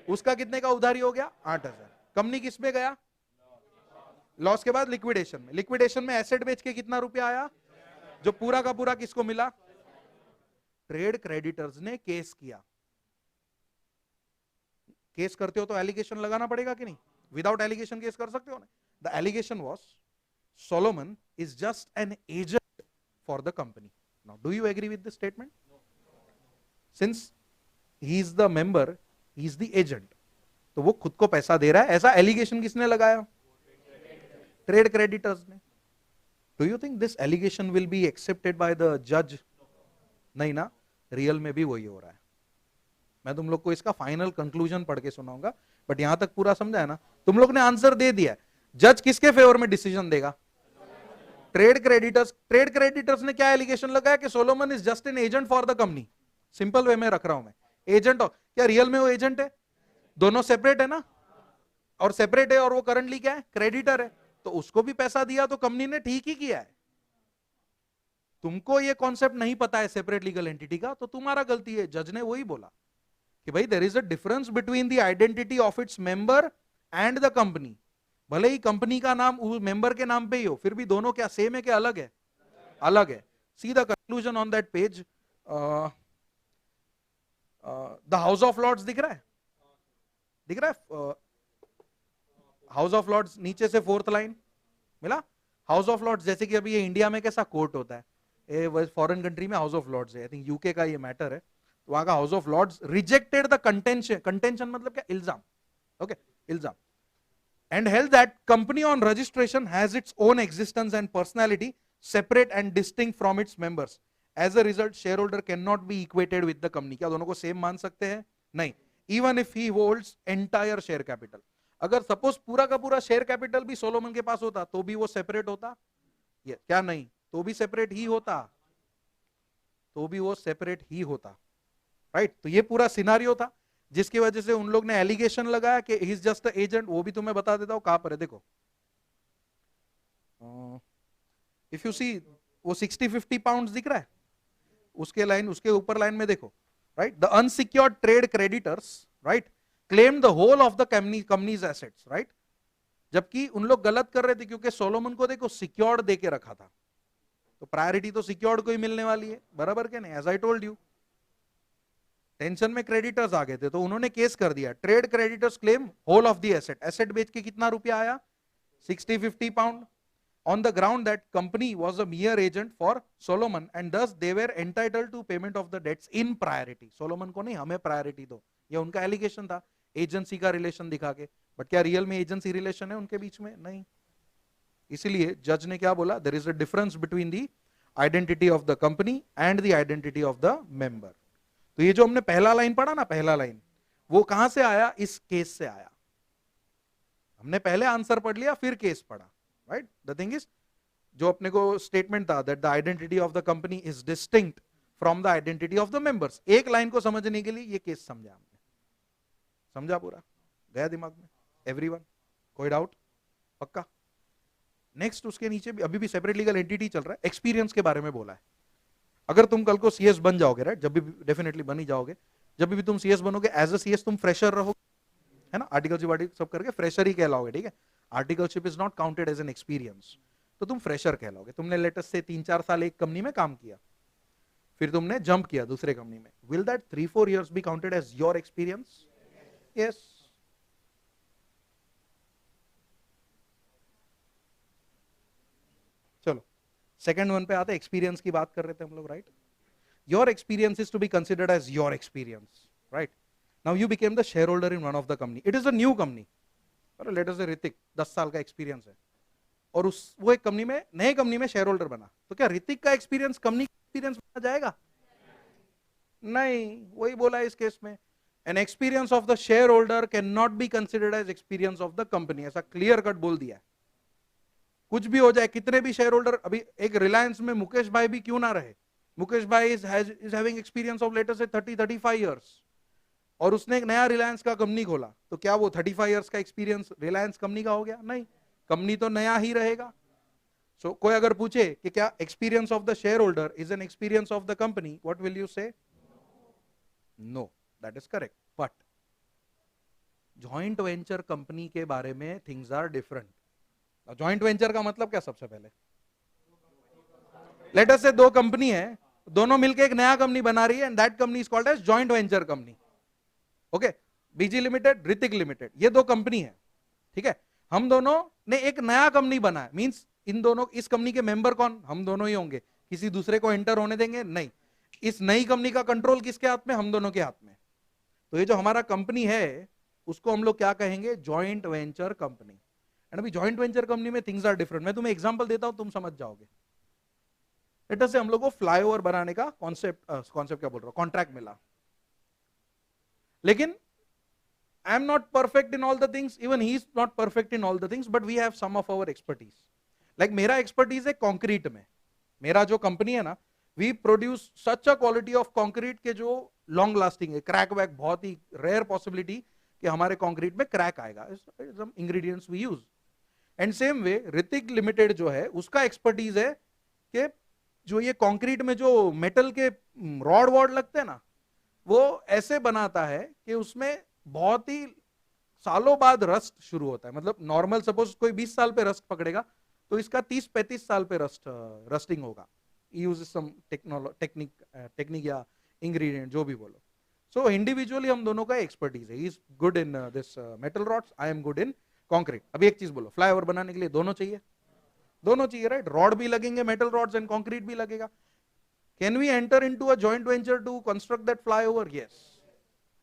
उसका कितने का उधारी हो गया? 8,000। कंपनी किस में गया? लॉस के बाद लिक्विडेशन में एसेट बेच के कितना रुपया आया? जो पूरा का पूरा किसको मिला? ट्रेड क्रेडिटर्स ने केस किया। केस करते हो तो एलिगेशन लगाना पड़ेगा कि नहीं? विदाउट एलिगेशन केस कर सकते हो ना? The allegation was Solomon is just an agent for the company. Now do you agree with this statement? Since he is the member, he is the agent, तो वो खुद को पैसा दे रहा है, ऐसा एलिगेशन किसने लगाया? ट्रेड क्रेडिटर्स ने। Do you think this allegation will be accepted by the जज? नहीं ना, रियल में भी वही हो रहा है। मैं तुम लोग को इसका फाइनल कंक्लूजन पढ़ के सुनाऊंगा, बट यहां तक पूरा समझा है ना? तुम लोग ने आंसर दे दिया। जज किसके फेवर में डिसीजन देगा? ट्रेड क्रेडिटर्स ने क्या एलिगेशन लगाया कि Solomon is just an agent for the company. Simple way में रख रहा हूं मैं, एजेंट। क्या रियल में वो एजेंट है? दोनों सेपरेट है ना, और सेपरेट है, और वो करंटली क्या है? क्रेडिटर है। तो उसको भी पैसा दिया तो कंपनी ने ठीक ही किया है। तुमको ये कॉन्सेप्ट नहीं पता है सेपरेट लीगल एंटिटी का, तो तुम्हारा गलती है। जज ने वही बोला कि भाई there is a difference between the identity of its member and the company. भले ही कंपनी का नाम मेंबर के नाम पे ही हो, फिर भी दोनों क्या सेम है, क्या अलग है? अलग है। See the conclusion on that page. The House of Lords दिख रहा है? दिख रहा है? हाउस ऑफ लॉर्ड्स नीचे से फोर्थ लाइन मिला। हाउस ऑफ लॉर्ड्स, जैसे कि अभी ये इंडिया में कैसा कोर्ट होता है, फॉरेन कंट्री में हाउस ऑफ लॉर्ड्स है। आई थिंक यूके का ये मैटर है, तो वहां का House of Lords rejected the contention. Contention मतलब क्या? इल्जाम। ओके, इल्जाम। And held that company on registration has its own existence and personality separate and distinct from its members. As a result share holder can not be equated with the company. क्या दोनों को same मान सकते हैं? नहीं। Even if he holds entire share capital. अगर suppose पूरा का पूरा शेयर कैपिटल भी सोलोमन के पास होता तो भी वो सेपरेट होता? ये क्या नहीं? तो भी सेपरेट ही होता, तो भी वो सेपरेट ही होता। राइट? तो ये पूरा सिनारियो था जिसकी वजह से उन लोग ने एलिगेशन लगाया कि ही इज जस्ट एजेंट। वो भी तुम्हें बता देता हूं कहां पर है, देखो। इफ यू सी, वो 60-50 पाउंड दिख रहा है, उसके लाइन, उसके ऊपर लाइन में देखो। Right? The unsecured trade creditors, right, claim the whole of the company's assets. Right? जबकि उन लोग गलत कर रहे थे, क्योंकि सोलोमन को देखो सिक्योर्ड देके रखा था, तो प्रायोरिटी तो सिक्योर्ड को ही मिलने वाली है, बराबर क्या नहीं? As I told you, tension में क्रेडिटर्स आ गए थे, तो उन्होंने केस कर दिया। Trade creditors claim whole of the asset. Asset बेच के कितना रुपया आया? 60-50 pound. on the ground that company was a mere agent for Solomon and thus they were entitled to payment of the debts in priority. Solomon को नहीं, हमें priority दो, ये उनका एलिगेशन था एजेंसी का रिलेशन दिखा के। बट क्या रियल में एजेंसी रिलेशन है उनके बीच में? नहीं। इसीलिए जज ने क्या बोला? There is a difference between the identity of the company and the identity of the member. तो ये जो हमने पहला लाइन पढ़ा ना, पहला लाइन, वो कहां से आया? इस केस से आया। हमने पहले आंसर पढ़ लिया, फिर केस पढ़ा। राइट? द थिंग इज, जो अपने को स्टेटमेंट था that the identity of the company is distinct from the identity of the members, एक लाइन को समझने के लिए ये केस समझा हमने। समझा? पूरा गया दिमाग में एवरीवन? कोई डाउट? पक्का? नेक्स्ट, उसके नीचे भी अभी भी सेपरेट लीगल एंटिटी चल रहा है। एक्सपीरियंस के बारे में बोला है। अगर तुम कल को सीएस बन जाओगे, राइट, जब भी डेफिनेटली बन ही जाओगे, जब भी तुम सीएस बनोगे, एज अ सीएस तुम फ्रेशर रहोगे, है ना? आर्टिकलशिप सब करके फ्रेशर ही कहलाओगे, ठीक है? Articleship is not counted as an experience, तो तुम फ्रेशर कहलाओगे। तुमने लेटेस्ट से 3-4 साल एक कंपनी में काम किया, फिर तुमने जंप किया दूसरे कंपनी में, will that 3-4 years be counted as your experience? Yes. चलो सेकंड वन पे आते, एक्सपीरियंस की बात कर रहे थे हम लोग, right? Your experience is to be considered as your experience, right? Now you became the share holder in one of the company, it is a new company. Let us say Hrithik 10 साल का experience है, और उस वो एक company में, नए company में शेयर होल्डर बना, तो क्या ऋतिक का एक्सपीरियंस कंपनी का एक्सपीरियंस बना जाएगा? नहीं। वही बोला है इस केस में, an experience of the share holder can not be considered as experience of the company. ऐसा क्लियर कट बोल दिया है। कुछ भी हो जाए, कितने भी शेयर होल्डर, अभी एक रिलायंस में मुकेश भाई भी क्यों ना रहे, मुकेश भाई is having experience of later से 30-35 years, और उसने एक नया रिलायंस का कंपनी खोला, तो क्या वो 35 years का एक्सपीरियंस रिलायंस कंपनी का हो गया? नहीं, कंपनी तो नया ही रहेगा। सो कोई अगर पूछे कि क्या experience of the share holder is an experience of the company, what will you say? No, that is correct. But joint venture company के बारे में things are different. Joint venture का मतलब क्या? सबसे पहले लेट अस से दो कंपनी है, दोनों मिलकर एक नया कंपनी बना रही है, and that company is called as joint venture company. Okay, BG limited, Hrithik limited, ये दो कंपनी है, ठीक है? हम दोनों ने एक नया कंपनी बनाया, मींस इन दोनों, इस कंपनी के मेंबर कौन? हम दोनों ही होंगे। किसी दूसरे को एंटर होने देंगे? नहीं। इस नई कंपनी का कंट्रोल किसके हाथ में? हम दोनों के हाथ में। तो ये जो हमारा कंपनी है, उसको हम लोग क्या कहेंगे? Joint venture company. एंड अभी जॉइंट वेंचर कंपनी में थिंग्स आर डिफरेंट। मैं तुम्हें एग्जांपल देता हूं, तुम समझ जाओगे। लेट अस से हम लोग को फ्लाईओवर बनाने का कॉन्सेप्ट क्या बोल रहा हूं, कॉन्ट्रैक्ट मिला, लेकिन I am not perfect in all the things, even he is not perfect in all the things, but we have some of our expertise. Like मेरा एक्सपर्टीज है कंक्रीट में, मेरा जो कंपनी है ना, we produce such a quality of concrete के जो long lasting है, क्रैक वैक बहुत ही रेयर पॉसिबिलिटी कि हमारे कंक्रीट में क्रैक आएगा, some ingredients we use. And same way Ritik limited जो है उसका एक्सपर्टीज है कि जो ये कंक्रीट में जो मेटल के रॉड वॉड लगते हैं ना, वो ऐसे बनाता है कि उसमें बहुत ही सालों बाद रस्ट शुरू होता है। मतलब नॉर्मल सपोज कोई 20 साल पे रस्ट पकड़ेगा तो इसका 30-35 साल पे रस्टिंग होगा। यूज सम टेक्निक या इंग्रेडिएंट जो भी बोलो। सो इंडिविजुअली हम दोनों का एक्सपर्टीज है, he is good in this metal rods, I am good in concrete. अभी एक चीज बोलो, फ्लाईओवर बनाने के लिए दोनों चाहिए, दोनों चाहिए राइट, रॉड भी लगेंगे मेटल रॉड्स एंड कंक्रीट भी लगेगा। Can we enter into a joint venture to construct that flyover? Yes.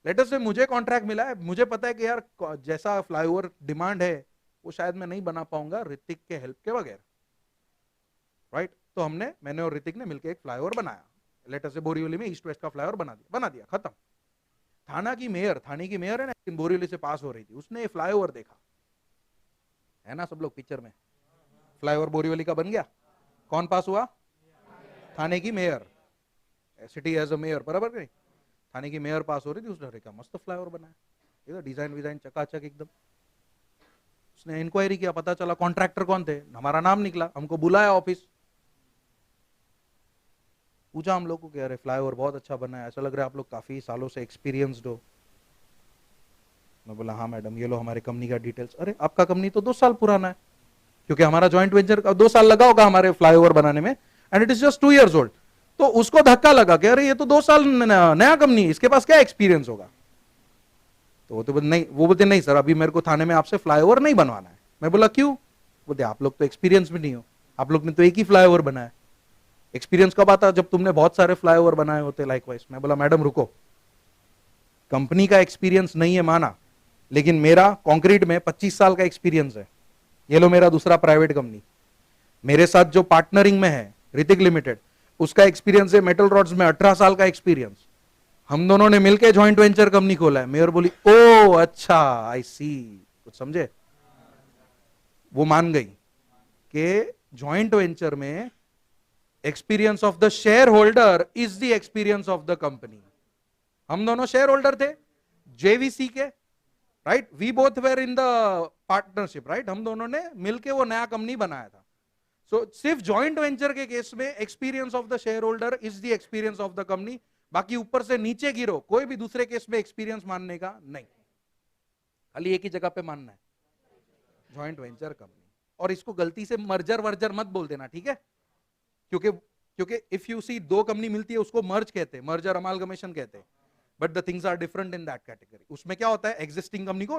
Let us say मुझे कॉन्ट्रैक्ट मिला है, मुझे पता है कि यार जैसा फ्लाईओवर डिमांड है वो शायद मैं नहीं बना पाऊंगा ऋतिक के हेल्प के बगैर, राइट? तो मैंने और ऋतिक ने मिलकर एक फ्लाईओवर बनाया। लेट अस से बोरीवली में ईस्ट वेस्ट का फ्लाईओवर बना दिया, खत्म। थाने की मेयर है ना, बोरीवली से पास हो रही थी, उसने फ्लाईओवर देखा है ना, सब लोग पिक्चर में, फ्लाईओवर बोरीवली का बन गया, कौन पास हुआ? थाने की mayor, city as a mayor, बराबर नहीं? थाने की मेयर पास हो रही थी, उसने देखा मस्त फ्लाईओवर बनाया, इधर डिजाइन विजाइन चकाचक एकदम। उसने इंक्वायरी किया, पता चला कॉन्ट्रैक्टर कौन थे, हमारा नाम निकला, हमको बुलाया ऑफिस, पूछा हम लोग को कि अरे फ्लाईओवर बहुत अच्छा बना है, ऐसा लग रहा है आप लोग काफी सालों से एक्सपीरियंस्ड हो। मैं बोला हाँ मैडम, ये लो हमारे कंपनी का डिटेल्स। अरे आपका कंपनी तो 2 साल पुराना है, क्योंकि हमारा जॉइंट वेंचर का 2 साल लगा होगा हमारे फ्लाईओवर बनाने में, and it is just 2 years old. तो उसको धक्का लगा कि अरे ये तो 2 साल नया कंपनी, इसके पास क्या एक्सपीरियंस होगा? तो वो तो नहीं, वो बोलते नहीं सर अभी मेरे को थाने में आपसे फ्लाईओवर नहीं बनवाना है। मैं बोला क्यों? बोलते आप लोग तो एक्सपीरियंस भी नहीं हो, आप लोग ने तो एक ही फ्लाईओवर बनाया, एक्सपीरियंस कब आता जब तुमने बहुत सारे फ्लाईओवर बनाए होते लाइकवाइज। मैं बोला मैडम रुको, कंपनी का एक्सपीरियंस नहीं है माना, लेकिन मेरा कंक्रीट में 25 साल का एक्सपीरियंस है। ये लो मेरा दूसरा प्राइवेट कंपनी, मेरे साथ जो पार्टनरिंग में है ऋतिक लिमिटेड, उसका एक्सपीरियंस है मेटल रॉड्स में 18 साल का एक्सपीरियंस। हम दोनों ने मिलकर जॉइंट वेंचर कंपनी खोला है। मेयर बोली ओ अच्छा आई सी, कुछ समझे? वो मान गई कि जॉइंट वेंचर में experience of the share holder is the experience of the company. हम दोनों शेयर होल्डर थे जेवीसी के, right? We both were in the partnership, right? हम दोनों ने मिलके वो नया कंपनी बनाया था। सो सिर्फ जॉइंट वेंचर के केस में experience of the share holder is the experience of the company. बाकी ऊपर से नीचे गिरो, कोई भी दूसरे केस में एक्सपीरियंस मानने का नहीं, खाली एक ही जगह पे मानना है, जॉइंट वेंचर कंपनी। और इसको गलती से मर्जर वर्जर मत बोल देना, ठीक है? क्योंकि इफ यू सी दो कंपनी मिलती है उसको मर्ज कहते हैं, मर्जर अमालगमेशन कहते हैं, but the things are different in that category. उसमें क्या होता है, एग्जिस्टिंग कंपनी को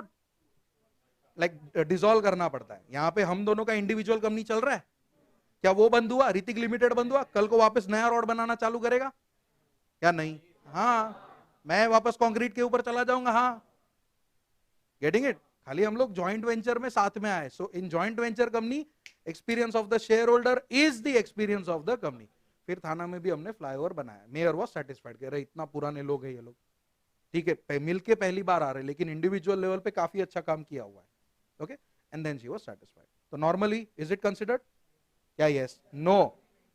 लाइक डिसॉल्व करना पड़ता है। यहां पे हम दोनों का इंडिविजुअल कंपनी चल रहा है, क्या वो बंद हुआ, ऋतिक लिमिटेड बंद हुआ, कल को वापस नया रॉड बनाना चालू करेगा या नहीं? हाँ, मैं वापस कंक्रीट के ऊपर चला जाऊंगा। हाँ, गेटिंग इट? खाली हम लोग जॉइंट वेंचर में साथ में आए। So in joint venture company experience of the share holder is the experience of the company. फिर थाना में भी हमने फ्लाईओवर बनाया, मेयर वॉज सेटिस्फाइड, कह रहे इतना पुराने लोग हैं ये लोग, ठीक है मिलके पहली बार आ रहे, लेकिन इंडिविजुअल लेवल पे काफी अच्छा काम किया हुआ है, okay? And then she was satisfied. तो नॉर्मली इज इट कंसिडर्ड? क्या yes? No?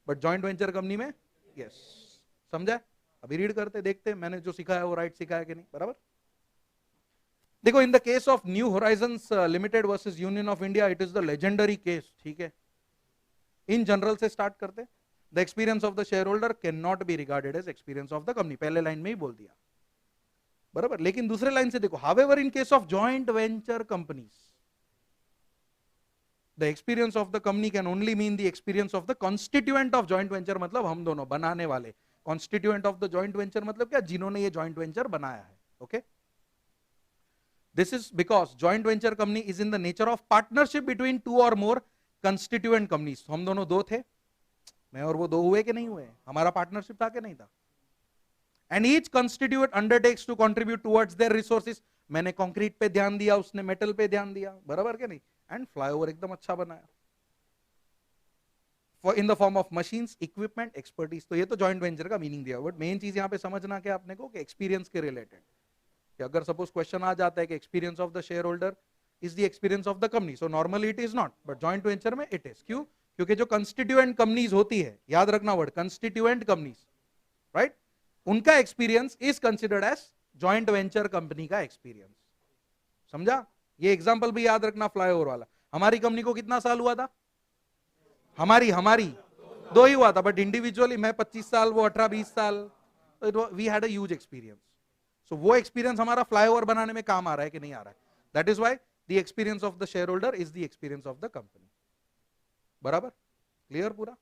But joint venture company में यस। समझा? अभी रीड करते देखते मैंने जो सिखाया है वो राइट सिखाया कि नहीं, बराबर? देखो, in the case of new horizons limited versus union of India, it is the legendary case, ठीक है? इन जनरल से स्टार्ट करते, the experience of the share holder can not be regarded as experience of the company, पहले line में ही बोल दिया, बराबर? लेकिन दूसरे लाइन से देखो, however in case of joint venture companies, the experience of the company can only mean the experience of the constituent of joint venture, मतलब हम दोनों बनाने वाले। constituent of the joint venture मतलब क्या? जिन्होंने ये joint venture बनाया है, okay? This is because joint venture company is in the nature of partnership between two or more constituent companies। हम दोनों दो थे, मैं और वो दो हुए कि नहीं हुए? हमारा पार्टनरशिप था कि नहीं था? and each constituent undertakes to contribute towards their resources। मैंने कंक्रीट पे ध्यान दिया, उसने मेटल पे ध्यान दिया, बराबर के नहीं? एंड फ्लाईओवर एकदम अच्छा बनाया, for in the form of machines, equipment, expertise. तो ये तो जॉइंट वेंचर का मीनिंग दिया, बट मेन चीज यहां पे समझना क्या आपने को, कि एक्सपीरियंस के रिलेटेड, कि अगर सपोज क्वेश्चन आ जाता है कि experience of the share holder is the experience of the company, so normally it is not, but joint venture में इट इज। क्यों? क्योंकि जो कंस्टिट्यूएंट कंपनीज होती है, याद रखना वर्ड कंस्टिट्यूएंट कंपनीज, राइट, उनका experience is considered as joint venture company का एक्सपीरियंस। समझा? ये एग्जांपल भी याद रखना फ्लाईओवर वाला। हमारी कंपनी को कितना साल हुआ था? हमारी 2 ही हुआ था, बट इंडिविजुअली मैं 25 साल, वो 18-20 साल, we had a huge experience. So वो एक्सपीरियंस हमारा फ्लाईओवर बनाने में काम आ रहा है कि नहीं आ रहा है? That is why the experience of the share holder is the experience of the company. बराबर? क्लियर पूरा?